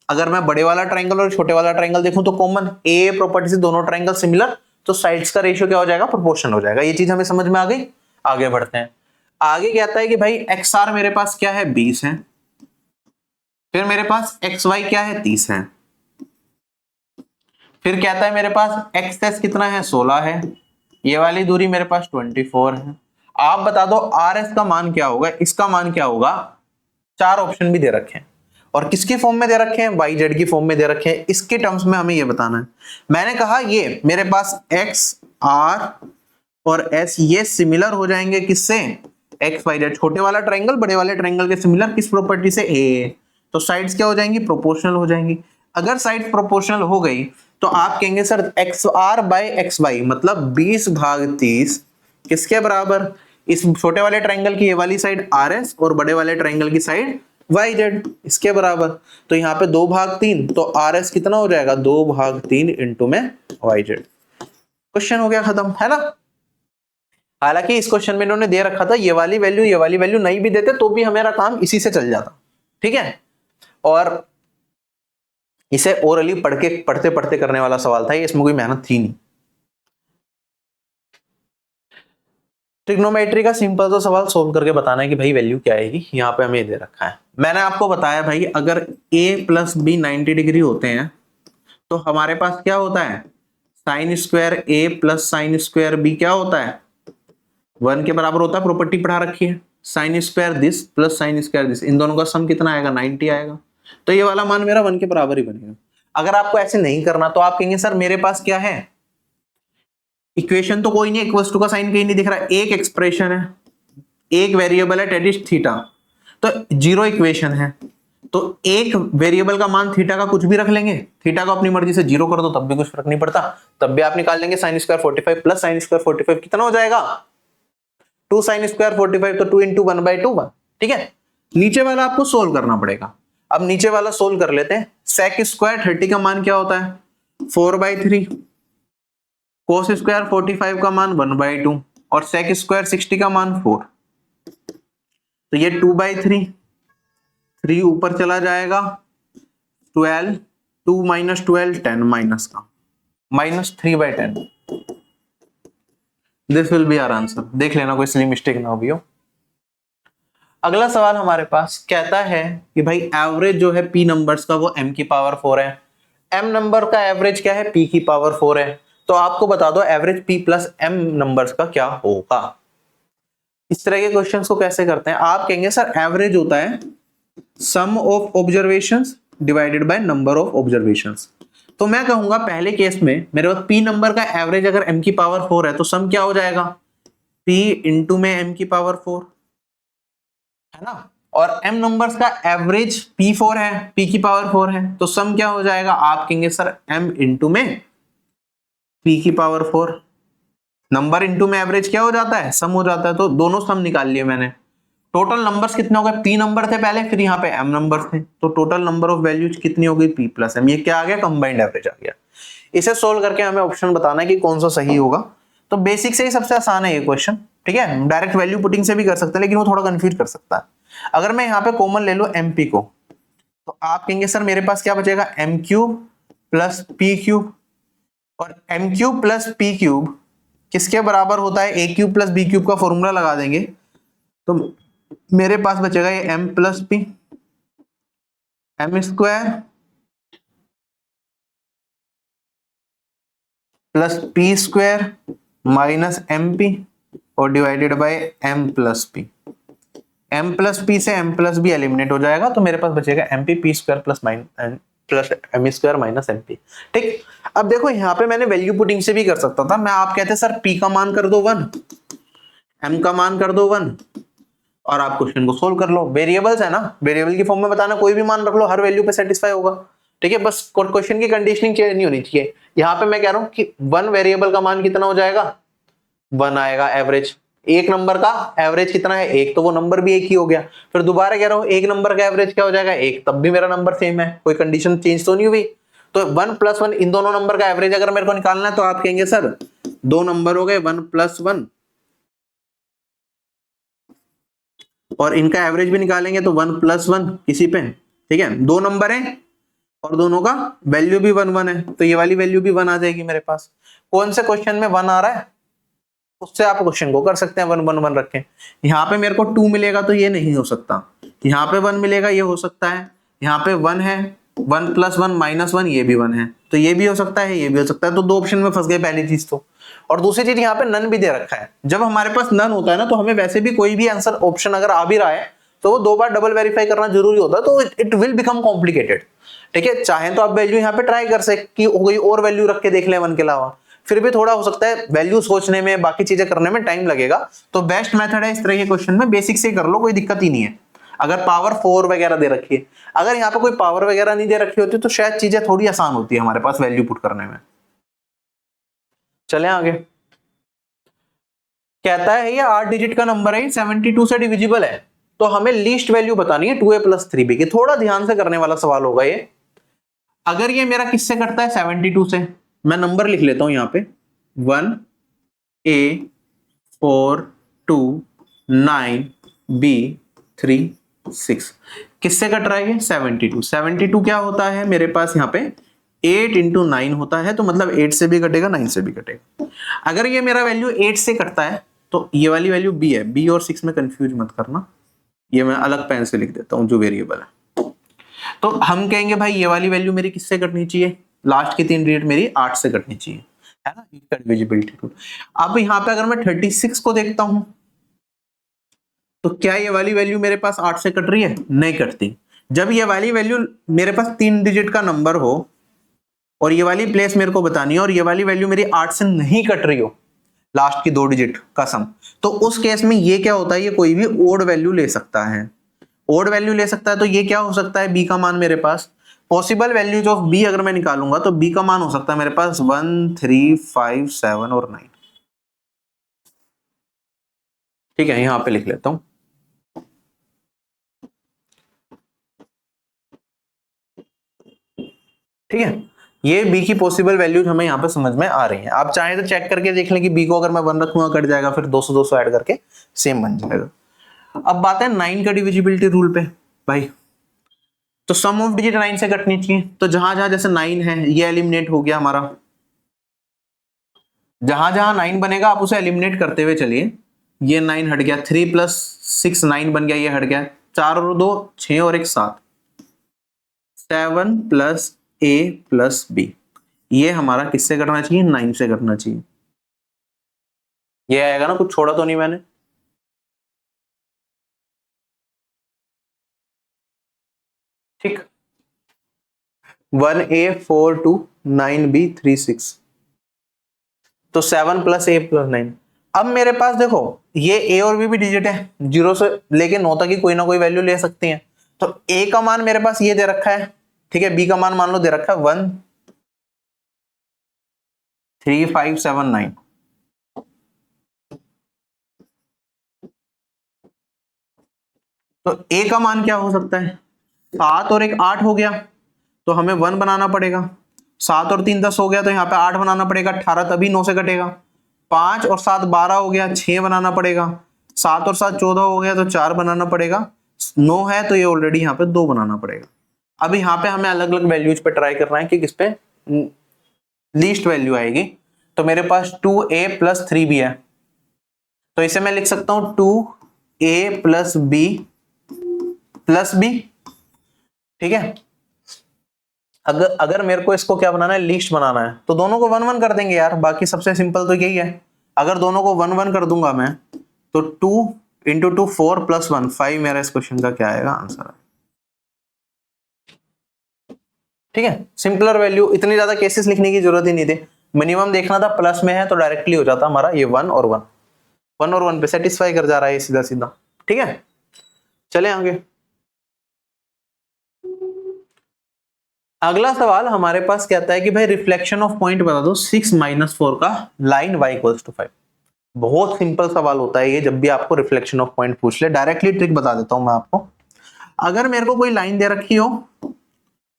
अगर मैं बड़े वाला ट्राइंगल और छोटे वाला ट्राइंगल देखूं तो कॉमन ए प्रॉपर्टी से दोनों ट्राइंगल सिमिलर, तो साइड्स का रेशियो क्या हो जाएगा? प्रोपोर्शनल हो जाएगा। ये चीज हमें समझ में आ गई। आगे बढ़ते हैं। आगे कहता है कि भाई XR मेरे पास क्या है? 20 है। फिर मेरे पास XY क्या है? 30 है। फिर कहता है मेरे पास XS कितना है? 16 है। ये वाली दूरी मेरे पास 24 है। आप बता दो RS का मान क्या होगा, इसका मान क्या होगा? 4 ऑप्शन भी दे रखे हैं, और किसके फॉर्म में दे रखे हैं? YZ की फॉर्म में दे रखे हैं। इसके टर्म्स में हमें ये बताना है। मैंने कहा ये मेरे पास X R और S ये सिमिलर हो जाएंगे किससे? XYZ, छोटे वाला ट्राइंगल बड़े वाले ट्राइंगल के सिमिलर, किस प्रॉपर्टी से? A। तो साइड्स क्या हो जाएंगी? प्रोपोर्शनल हो जाएंगी। अगर साइड प्रोपोर्शनल हो गई तो आप कहेंगे सर XR बाय XY मतलब 20/30 किसके बराबर? इस छोटे वाले ट्राइंगल की ये वाली साइड RS और बड़े वाले ट्राइंगल की साइड YZ, इसके बराबर। तो यहाँ पे 2/3, तो RS कितना हो जाएगा? 2/3 इंटू में YZ। क्वेश्चन हो गया खत्म, है ना। हालांकि इस क्वेश्चन में इन्होंने दे रखा था ये वाली वैल्यू नहीं भी देते तो भी हमारा काम इसी से चल जाता, ठीक है। और इसे ओरली पढ़ते पढ़ते करने वाला सवाल था ये, इसमें कोई मेहनत थी नहीं। ट्रिग्नोमेट्री का सिंपल सा सवाल सोल्व करके बताना है कि भाई वैल्यू क्या आएगी। यहाँ पे हमें दे रखा है, मैंने आपको बताया भाई अगर a + b 90 डिग्री होते हैं तो हमारे पास क्या होता है? Sine square a + sine square b क्या होता है? 1 के बराबर होता है। प्रॉपर्टी पढ़ा रखी है। Sine square this plus sine square this, इन दोनों का सम कितना आएगा? 90 आएगा। तो ये वाला मान मेरा 1 के बराबर ही बनेगा। अगर आपको ऐसे नहीं करना तो आप कहेंगे सर मेरे पास क्या है? इक्वेशन तो कोई नहीं, इक्वल्स टू का साइन कहीं नहीं दिख रहा है। एक एक्सप्रेशन है, एक वेरिएबल है डेट इज थीटा, तो 0 इक्वेशन है। तो एक वेरिएबल का मान थीटा का कुछ भी रख लेंगे, थीटा को अपनी मर्जी से 0 कर दो तब भी कुछ फर्क नहीं पड़ता, तब भी आप निकाल लेंगे sine square 45 plus sine square 45 कितना हो जाएगा? 2 साइन स्क्वायर 45, तो 2 इंटू 1/2 1, ठीक है। नीचे वाला आपको सोल्व करना पड़ेगा। अब नीचे वाला सोल्व कर लेते हैं। सेक स्क्वायर 30 का मान क्या होता है? 4/3। कोस स्क्वायर 45 का मान 1/2 और सेक स्क्वायर 60 का मान 4, तो ये 2/3, 3 ऊपर चला जाएगा, 12, 2 - 12 10 माइनस का, -3/10। This will be our answer. देख लेना कोई सिली मिस्टेक ना भी हो। अगला सवाल हमारे पास कहता है कि भाई एवरेज जो है p नंबर्स का वो m की पावर 4 है, m नंबर का एवरेज क्या है p की पावर 4 है, तो आपको बता दो average p plus m numbers का क्या होगा। इस तरह के क्वेश्चंस को कैसे करते हैं, आप कहेंगे सर एवरेज होता है sum of observations divided by number of observations. तो मैं कहूंगा पहले केस में मेरे पास p नंबर का एवरेज अगर m की पावर 4 है तो सम क्या हो जाएगा, p इंटू में m की पावर 4 है ना, और m नंबर्स का एवरेज p4 है, p की पावर 4 है, तो सम क्या हो जाएगा, आप कहेंगे सर m इंटू में p की पावर 4। नंबर इंटू में एवरेज क्या हो जाता है, सम हो जाता है, तो दोनों सम निकाल लिए मैंने। टोटल नंबर्स कितने हो गए, p नंबर थे पहले, फिर यहाँ पे m नंबर थे, तो टोटल नंबर ऑफ वैल्यूज कितनी हो गई, p प्लस m। ये क्या आ गया, कंबाइंड एवरेज आ गया। इसे सोल्व करके हमें ऑप्शन बताना है कि कौन सा सही होगा। तो बेसिक से ही सबसे आसान है ये क्वेश्चन, ठीक है, डायरेक्ट वैल्यू पुटिंग से भी कर सकते हैं, लेकिन वो थोड़ा कंफ्यूज कर सकता है। अगर मैं यहाँ पे कॉमन ले लूं mp को, तो आप कहेंगे सर मेरे पास क्या बचेगा, m cube plus p cube, और m cube plus p cube किसके बराबर होता है, a cube plus b cube का फॉर्मूला लगा देंगे, तो मेरे पास बचेगा ये m plus p, m square plus p square minus mp और divided by m plus p। m plus p से m प्लस b एलिमिनेट हो जाएगा, तो मेरे पास बचेगा mp p square plus plus m square minus mp। ठीक, अब देखो यहाँ पे मैंने वैल्यू पुटिंग से भी कर सकता था, मैं आप कहते सर p का मान कर दो 1, m का मान कर दो 1, और आप क्वेश्चन को सोल्व कर लो। वेरिएबल्स है ना, वेरिएबल की फॉर्म में बताना, कोई भी मान रख लो, हर वैल्यू पे सेटिस्फाई होगा। ठीक है, बस क्वेश्चन की कंडीशनिंग चेंज नहीं होनी चाहिए। यहाँ पे मैं कह रहा हूँ कि 1 वेरिएबल का मान कितना हो जाएगा, 1 आएगा एवरेज। एक नंबर का एवरेज कितना है, एक, तो वो नंबर भी एक ही हो गया। फिर दोबारा कह रहा हूँ एक नंबर का एवरेज क्या हो जाएगा, एक, तब भी मेरा नंबर सेम है, कोई कंडीशन चेंज तो नहीं हुई। तो 1 प्लस 1 इन दोनों नंबर का एवरेज अगर मेरे को निकालना है, तो आप कहेंगे सर दो नंबर हो गए 1 प्लस 1, और इनका एवरेज भी निकालेंगे तो 1 प्लस 1 किसी पे, ठीक है, दो नंबर है और दोनों का वैल्यू भी 1 1 है, तो ये वाली वैल्यू भी 1 आ जाएगी मेरे पास। कौन से क्वेश्चन में 1 आ रहा है, उससे आप क्वेश्चन को कर सकते हैं 1 1 1 रखें। यहाँ पे मेरे को 2 मिलेगा तो ये नहीं हो सकता, यहाँ पे 1 मिलेगा ये हो सकता है, यहाँ पे 1 है, 1 प्लस 1 माइनस 1 ये भी 1 है, तो ये भी हो सकता है, ये भी हो सकता है, तो दो ऑप्शन में फंस गए पहली चीज तो। और दूसरी चीज यहाँ पे नन भी दे रखा है। जब हमारे पास नन होता है ना, तो हमें वैसे भी कोई भी आंसर ऑप्शन अगर आ भी रहा है तो वो 2 बार डबल वेरीफाई करना जरूरी होता है, तो इट विल बिकम कॉम्प्लिकेटेड। ठीक है, चाहे तो आप वैल्यू यहाँ पे ट्राई कर सकते कि कोई और वैल्यू रख के देख ले 1 के अलावा, फिर भी थोड़ा हो सकता है वैल्यू सोचने में, बाकी चीजें करने में टाइम लगेगा। तो बेस्ट मेथड है इस तरह के क्वेश्चन में बेसिक से कर लो, कोई दिक्कत ही नहीं है। अगर पावर 4 वगैरह दे रखी है, अगर यहाँ पे कोई पावर वगैरह नहीं दे रखी होती तो शायद चीजें थोड़ी आसान होती है हमारे पास वैल्यू पुट करने में। चलें आगे। कहता है ये 8 डिजिट का नंबर है, 72 से डिविजिबल है, तो हमें लीस्ट वैल्यू बतानी है 2a प्लस 3b की। थोड़ा ध्यान से करने वाला सवाल होगा ये। अगर ये मेरा किससे कटता है, 72 से, मैं नंबर लिख लेता हूं यहाँ पे 1 a 4 2 9 b 3 6। किससे कट रहा है ये, 72। 72 क्या होता है मेरे पास यहाँ पे 8 इंटू 9 होता है, तो मतलब 8 से भी कटेगा 9 से भी कटेगा। अगर ये मेरा वैल्यू 8 से कटता है तो ये वाली वैल्यू b है, b और 6 में कंफ्यूज मत करना, ये मैं अलग पेन से लिख देता हूं जो वेरिएबल है। तो हम कहेंगे भाई ये वाली वैल्यू मेरी किससे कटनी चाहिए, लास्ट की 3 डिजिट मेरी 8 से कटनी चाहिए, है ना, इसका डिविजिबिलिटी रूल। अब यहाँ पे अगर मैं 36 को देखता हूं तो क्या ये वाली वैल्यू मेरे पास 8 से कट रही है, नहीं कटती। जब ये वाली वैल्यू मेरे पास 3 डिजिट का नंबर हो और ये वाली प्लेस मेरे को बतानी है और ये वाली वैल्यू मेरी 8 से नहीं कट रही हो, लास्ट की 2 डिजिट का सम, तो उस केस में ये क्या होता है, ये कोई भी ओड वैल्यू ले सकता है। ओड वैल्यू ले सकता है तो ये क्या हो सकता है, बी का मान मेरे पास, पॉसिबल वैल्यूज ऑफ बी अगर मैं निकालूंगा तो बी का मान हो सकता है मेरे पास 1 3 5 7 और 9। ठीक है, यहां पे लिख लेता हूं। ठीक है, ये बी की पॉसिबल वैल्यूज हमें यहाँ पे समझ में आ रही हैं। आप चाहें तो चेक करके देख लें कि बी को अगर मैं 1 रखूंगा कट जाएगा, फिर 200 200 ऐड करके सेम बन जाएगा। अब बात है 9 का डिविजिबिलिटी रूल पे भाई, तो सम ऑफ डिजिट 9 से कटनी चाहिए, तो जहां जहां जैसे 9 है ये एलिमिनेट हो गया हमारा, जहां जहां 9 बनेगा आप उसे एलिमिनेट करते हुए चलिए। ये 9 हट गया, 3 + 6 9 बन गया, ये हट गया, 4 और 2 6 और 1 7, 7 + a + b। ये हमारा किससे करना चाहिए? 9 से करना चाहिए। ये आएगा ना, कुछ छोड़ा तो नहीं मैंने? ठीक, 1a 4 2 9b 3 6, तो 7 + a + 9। अब मेरे पास देखो, ये a और b भी डिजिट है, 0 से लेके 9 तक की कोई ना कोई वैल्यू ले सकती है। तो a का मान मेरे पास ये दे रखा है, ठीक है। b का मान मान लो दे रखा है 1 3 5 7 9। तो a का मान क्या हो सकता है? 7 और 1 8 हो गया, तो हमें 1 बनाना पड़ेगा। 7 और 3 10 हो गया, तो यहाँ पे 8 बनाना पड़ेगा, 18 तभी 9 से कटेगा। 5 और 7 12 हो गया, 6 बनाना पड़ेगा। 7 और 7 14 हो गया, तो 4 बनाना पड़ेगा। 9 है तो ये ऑलरेडी यहाँ पे 2 बनाना पड़ेगा। अब यहाँ पे हमें अलग अलग वैल्यूज पे ट्राई करना है कि किस पे लीस्ट वैल्यू आएगी। तो मेरे पास 2a + 3b है, तो इसे मैं लिख सकता हूं 2a + b + b, ठीक है। अगर मेरे को इसको क्या बनाना है? लीस्ट बनाना है, तो दोनों को 1 1 कर देंगे यार, बाकी सबसे सिंपल तो यही है। अगर दोनों को 1 1 कर दूंगा मैं, तो 2 × 2 4 + 1 5 मेरा इस क्वेश्चन का क्या आएगा? आंसर। ठीक है, सिंपलर वैल्यू, इतनी ज्यादा केसेस लिखने की जरूरत ही नहीं थी। मिनिमम देखना था, प्लस में है तो डायरेक्टली हो जाता हमारा ये 1 और 1, 1 और 1 पे सेटिस्फाई कर जा रहा है सीधा सीधा। ठीक है, चले आगे। अगला सवाल हमारे पास कहता है कि भाई रिफ्लेक्शन ऑफ पॉइंट बता दो 6 - 4 का लाइन y = 5। बहुत सिंपल सवाल होता है ये, जब भी आपको रिफ्लेक्शन ऑफ पॉइंट पूछ ले। डायरेक्टली ट्रिक बता देता हूं मैं आपको। अगर मेरे को कोई लाइन दे रखी हो,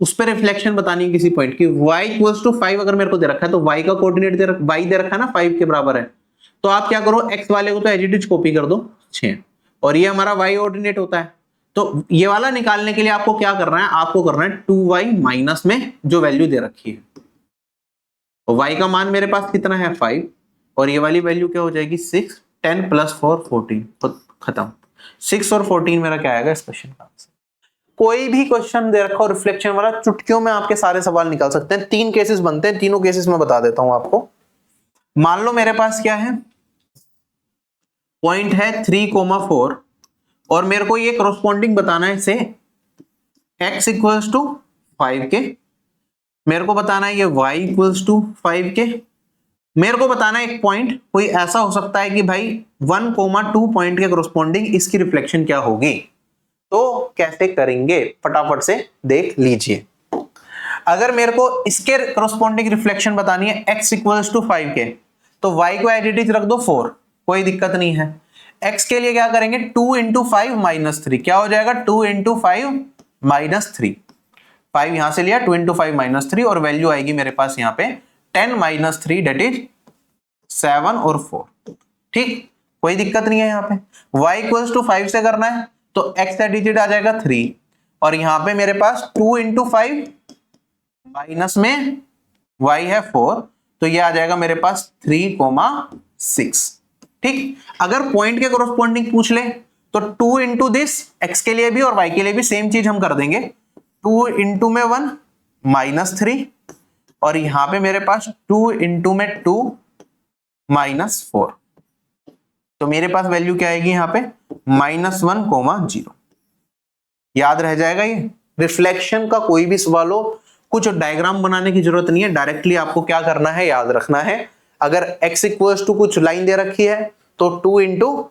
उस पर रिफ्लेक्शन बतानी है किसी पॉइंट की, y = 5 अगर मेरे को दे रखा है, तो y का कोऑर्डिनेट y दे रखा है ना, 5 के बराबर है। तो आप क्या करो, x वाले को तो एज इट इज कॉपी कर दो 6, और ये हमारा y ऑर्डिनेट होता है। तो ये वाला निकालने के लिए आपको क्या करना है? आपको करना है 2y माइनस में जो वैल्यू दे रखी है। तो y का मान मेरे पास कितना है? 5, और ये वाली वैल्यू क्या हो जाएगी? 6, 10 + 4 14, तो खत्म। 6 और 14 मेरा क्या आएगा इस क्वेश्चन का आंसर। कोई भी क्वेश्चन दे रखा हो रिफ्लेक्शन वाला, चुटकियों में आपके सारे सवाल निकाल सकते हैं। 3 केसेस बनते हैं, तीनों केसेस में बता देता हूं आपको। मान लो मेरे पास क्या है, पॉइंट है 3, 4, और मेरे को ये करस्पॉन्डिंग बताना है इसे x = 5 के, मेरे को बताना है ये y = 5 के, मेरे को बताना है एक पॉइंट कोई ऐसा हो सकता है कि भाई 1, 2 पॉइंट के करस्पॉन्डिंग इसकी रिफ्लेक्शन क्या होगी। तो कैसे करेंगे फटाफट से देख लीजिए। अगर मेरे को इसके करस्पॉन्डिंग रिफ्लेक्शन बतानी है x = 5 के, तो y को एज इट इज रख दो 4, कोई दिक्कत नहीं है। x के लिए क्या करेंगे? 2 × 5 - 3, क्या हो जाएगा? 2 × 5 - 3, 5 यहां से लिया, 2 × 5 - 3, और वैल्यू आएगी मेरे पास यहाँ पे 10 - 3 दैट इज 7 और 4। ठीक, कोई दिक्कत नहीं है। यहाँ पे y = 5 से करना है, तो x का डिजिट आ जाएगा 3, और यहां पे मेरे पास 2 × 5 माइनस में y है 4, तो ये आ जाएगा मेरे पास 3, 6। ठीक, अगर पॉइंट के कोरस्पॉन्डिंग पूछ ले, तो 2 × दिस, x के लिए भी और y के लिए भी सेम चीज हम कर देंगे। 2 × में 1 -3, और यहां पे मेरे पास 2 × में 2 -4, तो मेरे पास वैल्यू क्या आएगी यहाँ पे? -1, 0। याद रह जाएगा ये। रिफ्लेक्शन का कोई भी सवाल हो, कुछ डायग्राम बनाने की जरूरत नहीं है, डायरेक्टली आपको क्या करना है, याद रखना है। अगर x = कुछ लाइन दे रखी है, तो 2 ×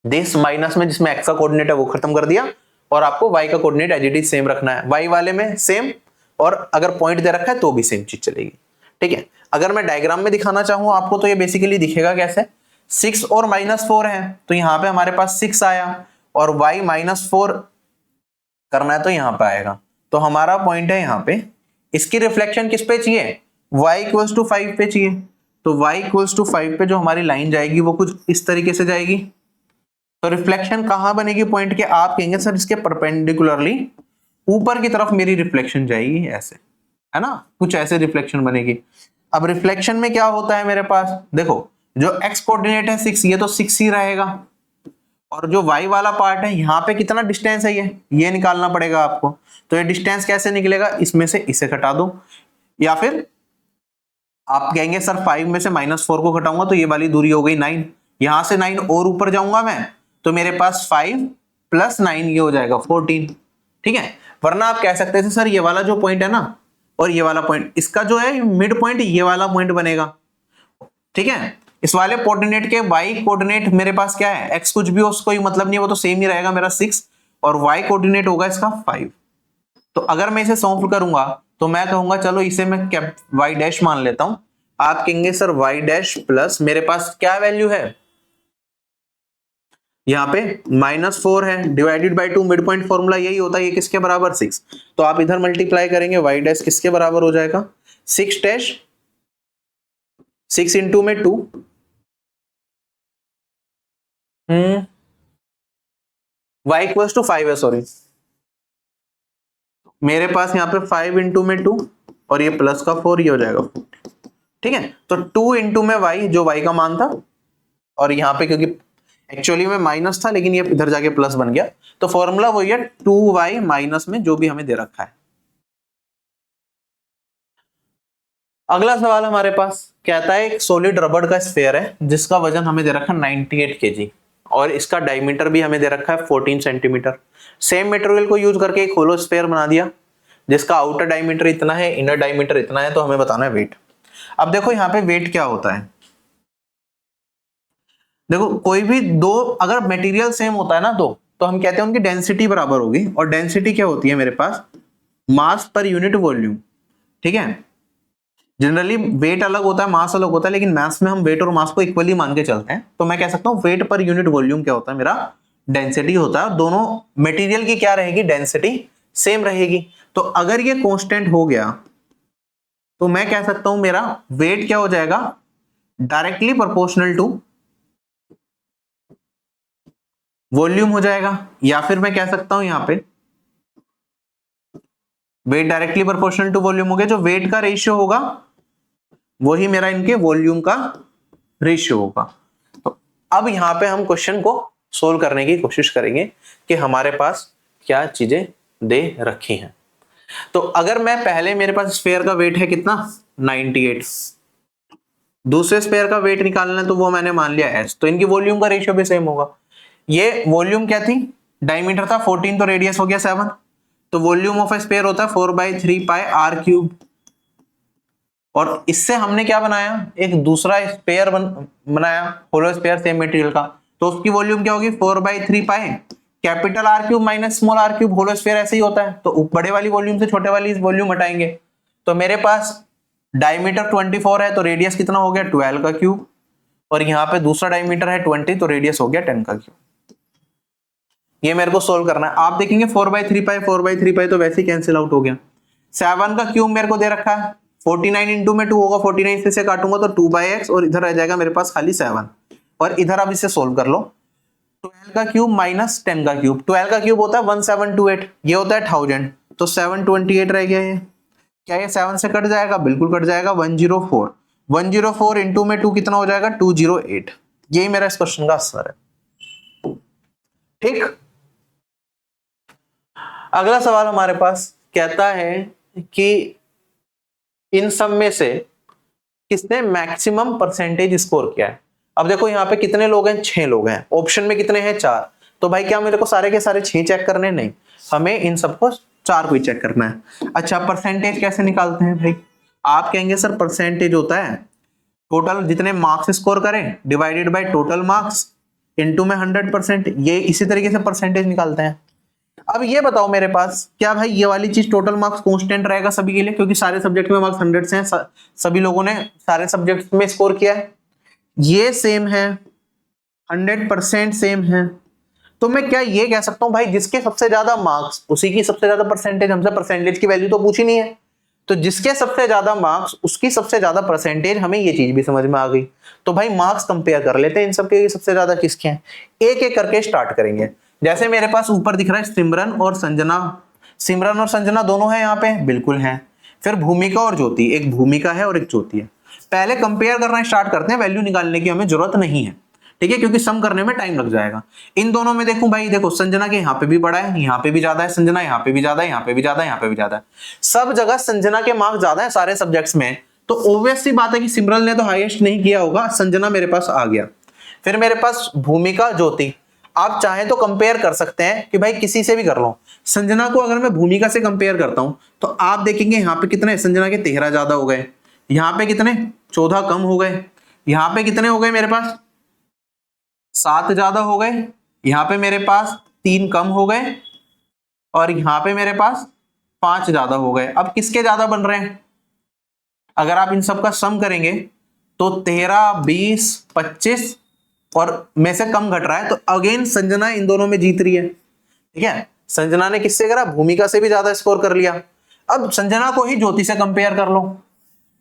दिस माइनस में जिसमें x का कोऑर्डिनेट है वो खत्म कर दिया, और आपको y का coordinate as it is same रखना है। y वाले में सेम, और अगर पॉइंट दे रखा है तो भी सेम चीज चलेगी। ठीक है, अगर मैं डायग्राम में दिखाना चाहूं आपको, तो ये बेसिकली दिखेगा कैसे? 6 और -4 है, तो यहां पे हमारे पास 6 आया, और y -4 करना है तो यहां पे आएगा। तो हमारा पॉइंट है यहां पे, इसकी रिफ्लेक्शन किस पे चाहिए? y = 5 पे चाहिए। तो y = 5 पे जो हमारी लाइन जाएगी वो कुछ इस तरीके से जाएगी। तो रिफ्लेक्शन कहां बनेगी पॉइंट के? आप कहेंगे सर इसके परपेंडिकुलरली ऊपर की तरफ मेरी रिफ्लेक्शन जाएगी, ऐसे है ना, कुछ ऐसे रिफ्लेक्शन बनेगी। अब रिफ्लेक्शन में क्या होता है मेरे पास, देखो जो x कोऑर्डिनेट है 6, ये तो 6 ही रहेगा, और जो y वाला पार्ट है यहाँ पे कितना डिस्टेंस है ये निकालना पड़ेगा आपको। तो ये डिस्टेंस कैसे निकलेगा, इसमें से इसे घटा दो, या फिर आप कहेंगे सर 5 में से -4 को घटाऊंगा तो ये वाली दूरी हो गई 9, यहां से 9 और ऊपर जाऊंगा मैं तो मेरे पास 5 + 9 ये हो जाएगा 14, ठीक है। वरना आप कह सकते थे सर ये वाला जो पॉइंट है ना और ये वाला पॉइंट, इसका जो है मिड पॉइंट ये वाला पॉइंट बनेगा, ठीक है। इस वाले कोऑर्डिनेट के y कोऑर्डिनेट मेरे पास क्या है, x कुछ भी हो उसको मतलब नहीं, वो तो सेम ही रहेगा मेरा 6, और y कोऑर्डिनेट होगा इसका 5। तो अगर मैं इसे सॉल्व करूंगा तो मैं कहूंगा चलो इसे मैं y डैश मान लेता हूं, आप कहेंगे सर y डैश प्लस मेरे पास क्या वैल्यू है यहाँ पे -4 है, divided by 2, mid point formula यही होता है, ये किसके बराबर 6, तो आप इधर मल्टीप्लाई करेंगे, y डैश किसके बराबर हो जाएगा 6 डैश, 6 इंटू में 2, y इक्वल्स टू 5 है, सॉरी मेरे पास यहाँ पे 5 इंटू में 2 और ये प्लस का 4, ये हो जाएगा 4, ठीक है। तो 2 इंटू में y, जो y का मान था, और यहाँ पे क्योंकि एक्चुअली में माइनस था लेकिन ये इधर जाके प्लस बन गया, तो फॉर्मूला वही है 2y माइनस में जो भी हमें दे रखा है। अगला सवाल हमारे पास कहता है एक सॉलिड रबड़ का स्फीयर है जिसका वजन हमें दे रखा है 98 kg और इसका डायमीटर भी हमें दे रखा है 14 सेंटीमीटर। सेम मटेरियल को यूज करके एक होलो स्फीयर बना दिया जिसका आउटर डायमीटर इतना है, इनर डायमीटर इतना है, तो हमें बताना है वेट। अब देखो यहाँ पे वेट क्या होता है, देखो कोई भी दो अगर मटेरियल सेम होता है ना तो हम कहते हैं उनकी डेंसिटी बराबर होगी, और डेंसिटी क्या होती है मेरे पास मास पर यूनिट वॉल्यूम, ठीक है। जनरली वेट अलग होता है, मास अलग होता है, लेकिन मास में हम वेट और मास को इक्वली मान के चलते हैं, तो मैं कह सकता हूं वेट पर यूनिट वॉल्यूम क्या होता है मेरा डेंसिटी होता है। दोनों मटेरियल की क्या रहेगी डेंसिटी सेम रहेगी। तो अगर ये कांस्टेंट हो गया तो मैं कह सकता हूं मेरा वेट क्या हो जाएगा डायरेक्टली प्रोपोर्शनल टू वॉल्यूम हो जाएगा, या फिर मैं कह सकता हूं यहां पे weight directly proportional to volume हो गया, जो वेट का रेशियो होगा वही मेरा इनके वॉल्यूम का रेशियो होगा। तो अब यहां पे हम क्वेश्चन को सोल्व करने की कोशिश करेंगे कि हमारे पास क्या चीजें दे रखी हैं। तो अगर मैं पहले मेरे पास स्फीयर का वेट है कितना 98, दूसरे स्फीयर का वेट निकालना है तो वो मैंने मान लिया s, तो इनकी वॉल्यूम का रेशियो भी सेम होगा। ये वॉल्यूम क्या थी डायमीटर था 14, तो रेडियस हो गया 7, तो वॉल्यूम ऑफ ए स्फीयर होता है 4/3 पाई r3। और इससे हमने क्या बनाया एक दूसरा स्फीयर बनाया होलो स्फीयर सेम मटेरियल का, तो उसकी वॉल्यूम क्या होगी 4/3 pi capital r³ minus small r³। Hollow sphere ऐसे ही होता है, तो बड़े वाली वॉल्यूम से छोटे वाली वॉल्यूम हटाएंगे, तो मेरे पास डायमीटर 24 है तो रेडियस कितना हो गया 12 का क्यूब, और यहाँ पे दूसरा डायमीटर है 20 तो रेडियस हो गया 10 का क्यूब। ये मेरे को सोल्व करना है। आप देखेंगे 4/3 पाई तो वैसे ही कैंसिल आउट हो गया। 7 का क्यूब मेरे को दे रखा है 49 इंटू में 2 होगा, 49 से काटूंगा तो 2/x और इधर रह जाएगा मेरे पास खाली 7, और इधर अब इसे सोल्व कर लो 12 का क्यूब माइनस 10 का क्यूब, 12 का क्यूब होता है 1728, ये होता है 1000, तो 728 रह गया। ये क्या ये 7 से कट जाएगा, बिल्कुल कट जाएगा 104, 104 इंटू में 2 कितना हो जाएगा 208। यही मेरा इस क्वेश्चन का आंसर है, ठीक। अगला सवाल हमारे पास कहता है कि इन सब में से किसने मैक्सिमम परसेंटेज स्कोर किया है। अब देखो यहाँ पे कितने लोग हैं 6 लोग हैं, ऑप्शन में कितने हैं 4, तो भाई क्या मेरे को सारे के सारे 6 चेक करने, नहीं हमें इन सबको 4 को ही चेक करना है। अच्छा परसेंटेज कैसे निकालते हैं भाई, आप कहेंगे सर परसेंटेज होता है टोटल जितने मार्क्स स्कोर करें divided by total marks into में 100%, ये इसी तरीके से परसेंटेज निकालते हैं। अब ये बताओ मेरे पास क्या भाई ये वाली चीज टोटल मार्क्स कांस्टेंट रहेगा सभी के लिए, क्योंकि सारे सब्जेक्ट में मार्क्स 100 से हैं, सभी लोगों ने सारे सब्जेक्ट में स्कोर किया है, ये सेम है 100% सेम है, तो मैं क्या ये कह सकता हूं भाई जिसके सबसे ज्यादा मार्क्स उसी की सबसे ज्यादा परसेंटेज। हमसे परसेंटेज की वैल्यू तो पूछी नहीं है, तो जिसके सबसे ज्यादा मार्क्स उसकी सबसे ज्यादा परसेंटेज, हमें ये चीज भी समझ में आ गई। तो भाई मार्क्स कंपेयर कर लेते हैं इन सबके सबसे ज्यादा किसके हैं, एक एक करके स्टार्ट करेंगे। जैसे मेरे पास ऊपर दिख रहा है सिमरन और संजना, सिमरन और संजना दोनों हैं यहाँ पे, बिल्कुल हैं। फिर भूमिका और ज्योति, एक भूमिका है और एक ज्योति है। पहले कंपेयर करना स्टार्ट करते हैं, वैल्यू निकालने की हमें जरूरत नहीं है, ठीक है, क्योंकि सम करने में टाइम लग जाएगा। इन दोनों में देखूं भाई, देखो संजना के यहाँ पे भी बड़ा है, यहाँ पे भी ज्यादा है, संजना यहाँ पे भी ज्यादा है, यहाँ पे भी ज्यादा है, यहाँ पे भी ज्यादा है, सब जगह संजना के मार्क्स ज्यादा है सारे सब्जेक्ट्स में। तो ऑब्वियस सी बात है कि सिमरन ने तो हाईएस्ट नहीं किया होगा, संजना मेरे पास आ गया। फिर मेरे पास भूमिका, ज्योति। आप चाहें तो कंपेयर कर सकते हैं कि भाई किसी से भी कर लो। संजना को अगर मैं भूमिका से कंपेयर करता हूं तो आप देखेंगे यहाँ पे कितने संजना के 13 ज्यादा हो गए, यहाँ पे कितने 14 कम हो गए, यहाँ पे कितने हो गए मेरे पास 7 ज्यादा हो गए, यहाँ पे मेरे पास 3 कम हो गए, और यहाँ पे मेरे पास 5 ज्यादा हो गए। अब किसके ज्यादा बन रहे हैं? अगर आप इन सब का सम करेंगे तो 13, 20, 25 और में से कम घट रहा है, तो अगेन संजना इन दोनों में जीत रही है, ठीक है। संजना ने किससे करा? भूमिका से भी ज्यादा स्कोर कर लिया। अब संजना को ही ज्योति से कंपेयर कर लो।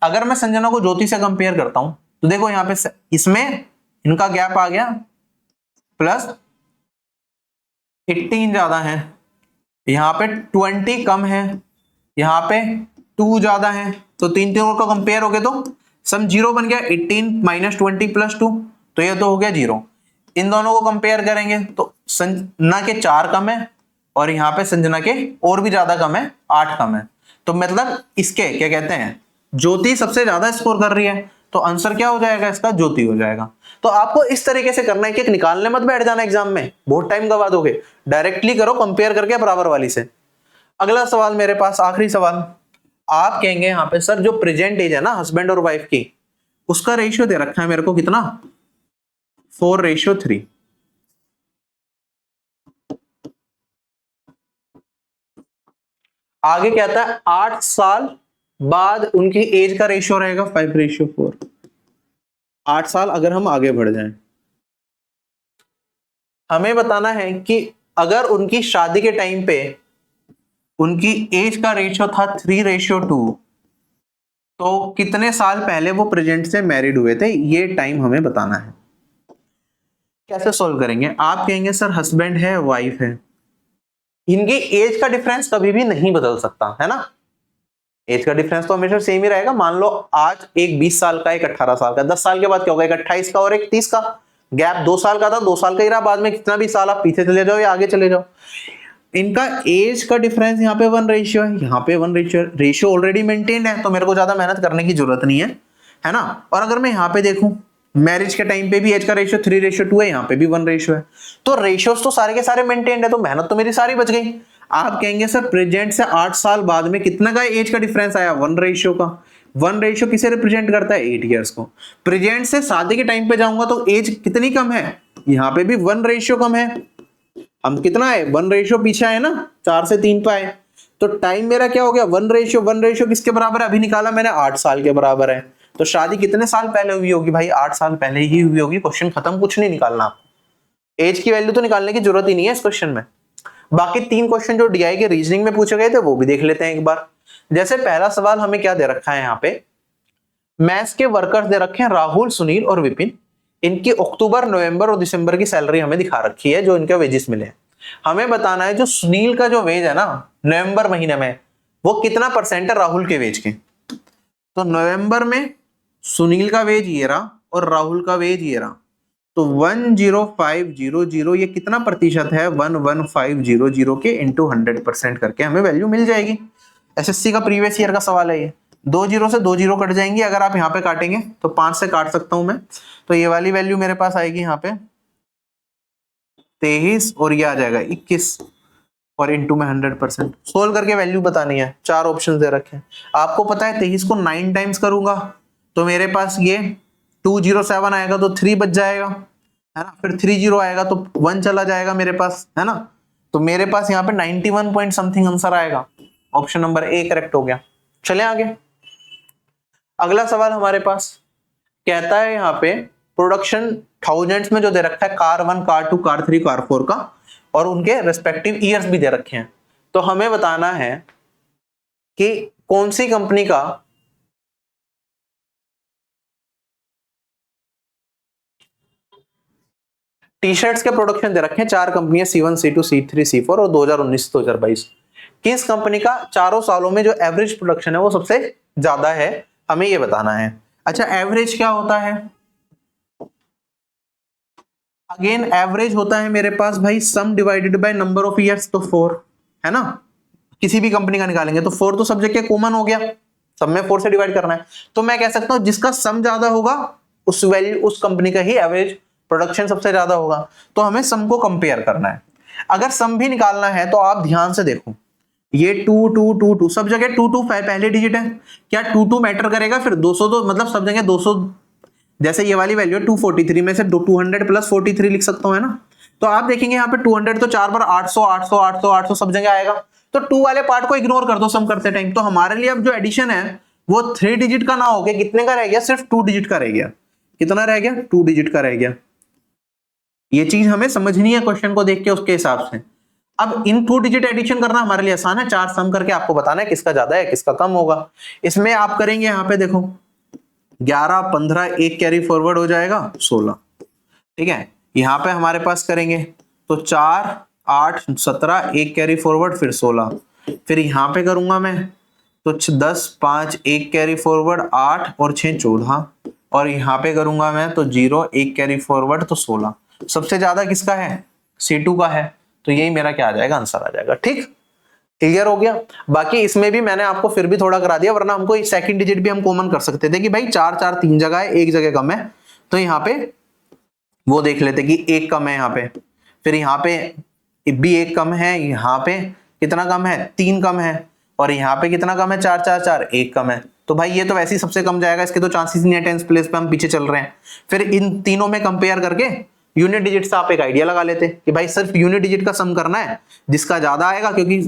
अगर मैं संजना को ज्योति से कंपेयर करता हूं तो देखो यहाँ पे इसमें इनका गैप आ गया प्लस 18 ज्यादा है, यहाँ पे 20 कम है, यहाँ पे 2 ज्यादा है, तो तीन का कंपेयर हो गया तो सम 0 बन गया। 18 माइनस 20 प्लस 2, तो ये तो हो गया 0। इन दोनों को कंपेयर करेंगे तो संजना के 4 कम है और यहाँ पे संजना के और भी ज्यादा कम है, 8 कम है। तो मतलब इसके क्या कहते हैं, ज्योति सबसे ज्यादा स्कोर कर रही है, तो आंसर क्या हो जाएगा इसका? ज्योति हो जाएगा। तो आपको इस तरीके से करना है कि निकालने मत बैठ जाना एग्जाम में, बहुत टाइम गवा दोगे, डायरेक्टली करो कंपेयर करके बराबर वाली से। अगला सवाल मेरे पास, आखिरी सवाल। आप कहेंगे यहाँ पे सर जो प्रेजेंट एज है ना हस्बैंड और वाइफ की, उसका रेशियो दे रखा है मेरे को कितना? 4:3। आगे कहता है 8 साल बाद उनकी एज का रेशियो रहेगा 5:4। 8 साल अगर हम आगे बढ़ जाएं, हमें बताना है कि अगर उनकी शादी के टाइम पे उनकी एज का रेशियो था 3:2, तो कितने साल पहले वो प्रेजेंट से मैरिड हुए थे, ये टाइम हमें बताना है। कैसे सॉल्व करेंगे? आप कहेंगे सर हस्बैंड है, वाइफ है, इनकी एज का डिफरेंस कभी भी नहीं बदल सकता है ना, एज का डिफरेंस तो हमेशा सेम ही रहेगा। मान लो आज एक 20 साल का, एक 18 साल का, 10 साल के बाद क्या होगा? एक 28 का और एक 30 का। गैप 2 साल का था, 2 साल का ही रहा, बाद में कितना भी साल आप पीछे चले जाओ या आगे चले जाओ, इनका एज का डिफरेंस यहाँ पे 1 रेशियो है, यहाँ पे 1 रेशियो ऑलरेडी मेंटेन्ड है, तो मेरे को ज्यादा मेहनत करने की जरूरत नहीं है ना। और अगर मैं यहाँ पे देखूं मैरिज के टाइम पे भी एज का रेशियो 3:2 है, यहाँ पे भी 1 रेशियो है, तो रेशियोज तो सारे के सारे मेंटेन्ड है, तो मेहनत तो मेरी सारी बच गई। आप कहेंगे सर प्रेजेंट से 8 साल बाद में कितना का एज का डिफरेंस आया? 1 रेशियो का। 1 रेशियो किसे रिप्रेजेंट करता है? 8 ईयर्स को। प्रेजेंट से शादी के टाइम पे जाऊंगा तो एज कितनी कम है? यहाँ पे भी 1 रेशियो कम है। हम कितना है? 1 रेशियो पीछे है ना, 4 से 3 पे आए, तो टाइम मेरा क्या हो गया? 1 रेशियो किसके बराबर है? अभी निकाला मैंने, 8 साल के बराबर है। तो शादी कितने साल पहले हुई होगी भाई? 8 साल पहले ही हुई होगी। क्वेश्चन खत्म, कुछ नहीं निकालना आपको, एज की वैल्यू तो निकालने की जरूरत ही नहीं है इस क्वेश्चन में। बाकी 3 क्वेश्चन जो डीआई के रीजनिंग में पूछे गए थे वो भी देख लेते हैं एक बार। जैसे पहला सवाल हमें क्या दे रखा है यहाँ पे, मैथ्स के वर्कर्स दे रखे हैं राहुल, सुनील और विपिन, इनकी अक्टूबर, नवंबर और दिसंबर की सैलरी हमें दिखा रखी है, जो इनके वेजेस मिले। हमें बताना है जो सुनील का जो वेज है ना नवंबर महीने में, वो कितना परसेंट है राहुल के वेज के। तो नवंबर में सुनील का वेज ये रहा और राहुल का वेज ये रहा, तो 10500 ये कितना प्रतिशत है? 11500 के इंटू 100% करके हमें वैल्यू मिल जाएगी। एसएससी का प्रीवियस ईयर का सवाल है ये। 2 जीरो से 2 जीरो कट जाएंगी, अगर आप यहाँ पे काटेंगे तो 5 से काट सकता हूं मैं, तो ये वाली वैल्यू मेरे पास आएगी यहाँ पे 23 और ये आ जाएगा 21 और इंटू में 100%। सोल्व करके वैल्यू बतानी है। 4 ऑप्शन दे रखे हैं, आपको पता है 23 को 9 टाइम्स करूंगा तो मेरे पास ये 207 आएगा, तो 3 बच जाएगा है ना, फिर 30 आएगा तो 1 चला जाएगा मेरे पास है ना, तो मेरे पास यहाँ पे 91 पॉइंट समथिंग आंसर आएगा। ऑप्शन नंबर ए करेक्ट हो गया। चले आगे। अगला सवाल हमारे पास कहता है यहाँ पे प्रोडक्शन थाउजेंड्स में जो दे रखा है कार 1, कार 2, कार 3, कार 4 का, और उनके रेस्पेक्टिव ईयर्स भी दे रखे हैं। तो हमें बताना है कि कौन सी कंपनी का टी शर्ट्स के प्रोडक्शन दे रखे हैं। 4 कंपनियां C1, C2, C3, C4 और 2019 से 2022। किस कंपनी का चारों सालों में जो एवरेज प्रोडक्शन है वो सबसे ज्यादा है, हमें ये बताना है। अच्छा एवरेज क्या होता है? अगेन एवरेज होता है मेरे पास भाई सम divided by number of years, तो 4 है ना, किसी भी कंपनी का निकालेंगे तो 4 तो सब जगह कॉमन हो गया, सब में 4 से डिवाइड करना है, तो मैं कह सकता हूं जिसका सम ज्यादा होगा उस वैल्यू उस कंपनी का ही एवरेज प्रोडक्शन सबसे ज्यादा होगा, तो हमें सम को कंपेयर करना है। अगर सम भी निकालना है तो आप ध्यान से देखो, ये 2 2 2 2 सब जगह 2 2 पहले डिजिट है, क्या 2 2 मैटर करेगा? फिर 200 तो मतलब सब जगह 200, जैसे ये वाली वैल्यू है 243 में से 200 प्लस 43 लिख सकता हूं, है ना, तो आप देखेंगे यहाँ पे 200 तो 4 बार 800 800 800 800 सब जगह आएगा, तो 2 वाले पार्ट को इग्नोर कर दो सम करते टाइम, तो हमारे लिए अब जो एडिशन है वो 3 डिजिट का ना हो गया, कितने का रह गया? सिर्फ 2 डिजिट का रह गया। कितना रह गया? 2 डिजिट का रह गया। ये चीज हमें समझनी है क्वेश्चन को देख के उसके हिसाब से। अब इन 2 डिजिट एडिशन करना हमारे लिए आसान है, 4 सम करके आपको बताना है किसका ज्यादा है किसका कम होगा। इसमें आप करेंगे यहाँ पे देखो 11 15 एक कैरी फॉरवर्ड हो जाएगा 16, ठीक है। यहाँ पे हमारे पास करेंगे तो 4 8 17 एक कैरी फॉरवर्ड फिर 16, फिर यहाँ पे करूंगा मैं तो 10 5 एक कैरी फॉरवर्ड 8 और 6 14, और यहाँ पे करूंगा मैं तो 0 एक कैरी फॉरवर्ड तो 16। सबसे ज्यादा किसका है? C2 का है, तो यही मेरा क्या आ जाएगा? आंसर आ जाएगा। ठीक, क्लियर हो गया। बाकी इसमें भी मैंने आपको फिर भी थोड़ा करा दिया, वरना हमको सेकंड डिजिट भी हम कॉमन कर सकते थे कि भाई 4 4 3 जगह है, एक जगह कम है, तो यहाँ पे वो देख लेते कि एक कम है यहाँ पे, फिर यहाँ पे भी एक कम है, यहाँ पे कितना कम है? 3 कम है, और यहाँ पे कितना कम है? 4 4 4 एक कम है, तो भाई ये तो वैसे ही सबसे कम जाएगा, इसके तो चांसेस नहीं है, टेंस प्लेस पे हम पीछे चल रहे हैं। फिर इन तीनों में कंपेयर करके यूनिट डिजिट से आप एक आइडिया लगा लेते कि भाई सिर्फ यूनिट डिजिट का सम करना है, जिसका ज्यादा आएगा, क्योंकि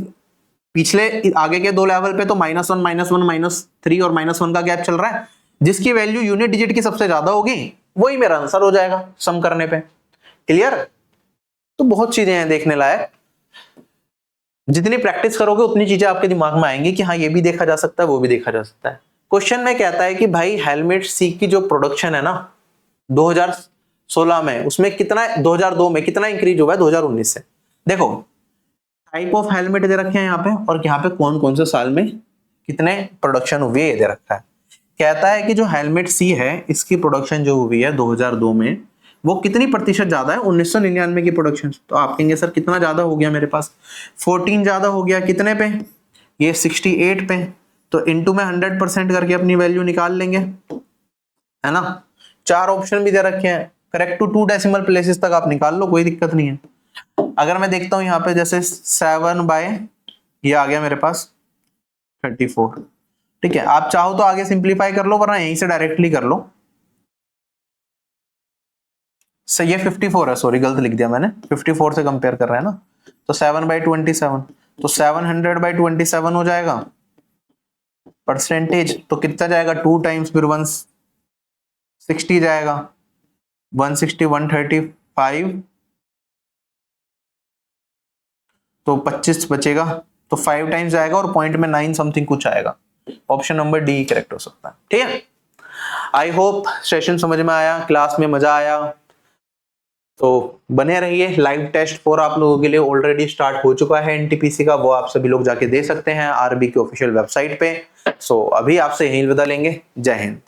पिछले आगे के 2 लेवल पे तो -1 -1 -3 और -1 का गैप चल रहा है, जिसकी वैल्यू यूनिट डिजिट की सबसे ज्यादा होगी वही मेरा आंसर हो जाएगा सम करने पे। क्लियर? तो बहुत चीजें हैं देखने लायक, जितनी प्रैक्टिस करोगे उतनी चीजें आपके दिमाग में आएंगी कि हाँ ये भी देखा जा सकता है वो भी देखा जा सकता है। क्वेश्चन में कहता है कि भाई हेलमेट सी की जो प्रोडक्शन है ना 2016 में, उसमें कितना 2002 में कितना इंक्रीज हुआ है 2019 से। देखो टाइप ऑफ हेलमेट दे रखे हैं यहाँ पे, और यहाँ पे कौन कौन से साल में कितने प्रोडक्शन हुई है दे रखा है। कहता है कि जो हेलमेट सी है इसकी प्रोडक्शन जो हुई है 2002 में वो कितनी प्रतिशत ज्यादा है 1999 की प्रोडक्शन। तो आप कहेंगे सर कितना ज्यादा हो गया मेरे पास? 14 ज्यादा हो गया। कितने पे? ये 68 पे, तो इनटू में 100% करके अपनी वैल्यू निकाल लेंगे, है ना। 4 ऑप्शन भी दे रखे हैं, करेक्ट टू 2 डेसिमल प्लेसेस तक आप निकाल लो, कोई दिक्कत नहीं है। अगर मैं देखता हूं यहाँ पे जैसे 7 बाय ये आ गया मेरे पास 34, ठीक है। आप चाहो तो आगे सिंप्लीफाई कर लो, वरना यहीं से डायरेक्टली कर लो। सही है 54 है, सॉरी गलत लिख दिया मैंने, 54 से कंपेयर कर रहा है ना, तो 7 बाई 27, तो 700 बाई 27 हो जाएगा परसेंटेज, तो कितना जाएगा 2 टाइम्स फिर 160 जाएगा, 160 135, तो 25 बचेगा, तो 5 टाइम्स जाएगा और पॉइंट में 9 समथिंग कुछ आएगा। ऑप्शन नंबर डी करेक्ट हो सकता है। ठीक है, आई होप सेशन समझ में आया, क्लास में मजा आया, तो बने रहिए। लाइव टेस्ट 4 आप लोगों के लिए ऑलरेडी स्टार्ट हो चुका है एनटीपीसी का, वो आप सभी लोग जाके दे सकते हैं आरबी की ऑफिशियल वेबसाइट पे। सो अभी आपसे यहीं विदा लेंगे, जय हिंद।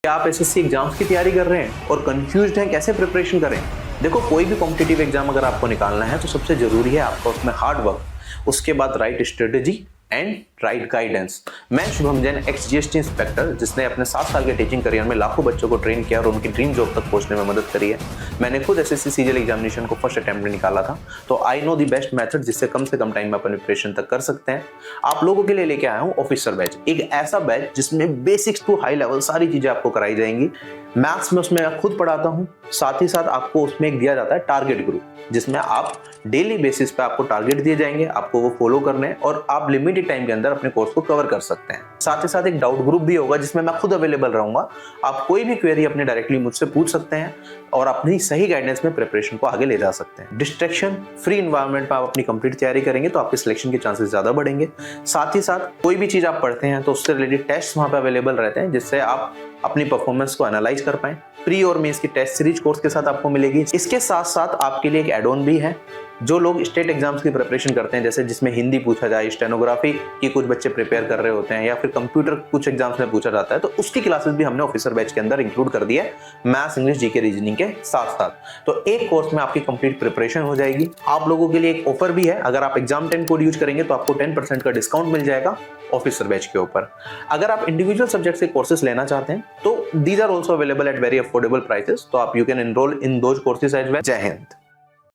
आप एसएससी एग्जाम्स की तैयारी कर रहे हैं और कंफ्यूज्ड हैं कैसे प्रिपरेशन करें? देखो कोई भी कॉम्पिटिटिव एग्जाम अगर आपको निकालना है तो सबसे जरूरी है आपका उसमें हार्ड वर्क, उसके बाद right strategy and right guidance. मैं Shubham Jain, ex GST inspector, जिसने अपने 7 साल के टीचिंग करियर में लाखों बच्चों को ट्रेन किया और उनकी ड्रीम जॉब तक पहुंचने में मदद करी है। मैंने खुद एसएससी सीजीएल एग्जामिनेशन को फर्स्ट अटेम्प्ट में निकाला था, तो I know the best method जिससे कम से कम टाइम में अपन प्रिपरेशन तक कर सकते हैं। आप लोगों के लिए लेके आया हूँ ऑफिसर बैच, एक ऐसा बैच जिसमें बेसिक्स टू हाई लेवल सारी चीजें आपको कराई जाएंगी। मैथ्स में उसमें मैं खुद पढ़ाता हूँ, साथ ही साथ आपको उसमें एक दिया जाता है टारगेट ग्रुप, जिसमें आप डेली बेसिस पे आपको टारगेट दिए जाएंगे, आपको वो फॉलो करने हैं और आप लिमिटेड टाइम के अंदर अपने कोर्स को कवर कर सकते हैं। साथ ही साथ एक डाउट ग्रुप भी होगा जिसमें मैं खुद अवेलेबल रहूंगा, आप कोई भी क्वेरी अपने डायरेक्टली मुझसे पूछ सकते हैं और अपनी सही गाइडेंस में प्रिपरेशन को आगे ले जा सकते हैं। डिस्ट्रैक्शन फ्री एनवायरनमेंट में आप अपनी कंप्लीट तैयारी करेंगे तो आपके सिलेक्शन के चांसेस ज्यादा बढ़ेंगे। साथ ही साथ कोई भी चीज आप पढ़ते हैं तो उससे रिलेटेड टेस्ट वहां पे अवेलेबल रहते हैं, जिससे आप अपनी परफॉर्मेंस को एनालाइज कर पाएं। प्री और मेंस की टेस्ट सीरीज कोर्स के साथ आपको मिलेगी। इसके साथ साथ आपके लिए एक एड ऑन भी है, जो लोग स्टेट एग्जाम्स की प्रिपरेशन करते हैं, जैसे जिसमें हिंदी पूछा जाए, स्टेनोग्राफी की कुछ बच्चे प्रिपेयर कर रहे होते हैं, या फिर कंप्यूटर कुछ एग्जाम्स में पूछा जाता है, तो उसकी क्लासेस भी हमने ऑफिसर बैच के अंदर इंक्लूड कर दी है, मैथ्स, इंग्लिश, जीके, रीजनिंग के साथ साथ। तो एक कोर्स में आपकी कंप्लीट प्रिपरेशन हो जाएगी। आप लोगों के लिए एक ऑफर भी है, अगर आप एग्जाम 10 कोड यूज करेंगे तो आपको 10% का डिस्काउंट मिल जाएगा ऑफिसर बैच के ऊपर। अगर आप इंडिविजुअल सब्जेक्ट से कोर्सेज लेना चाहते हैं तो these are also available at very affordable prices, तो आप you can enroll in those courses as well. जय हिंद।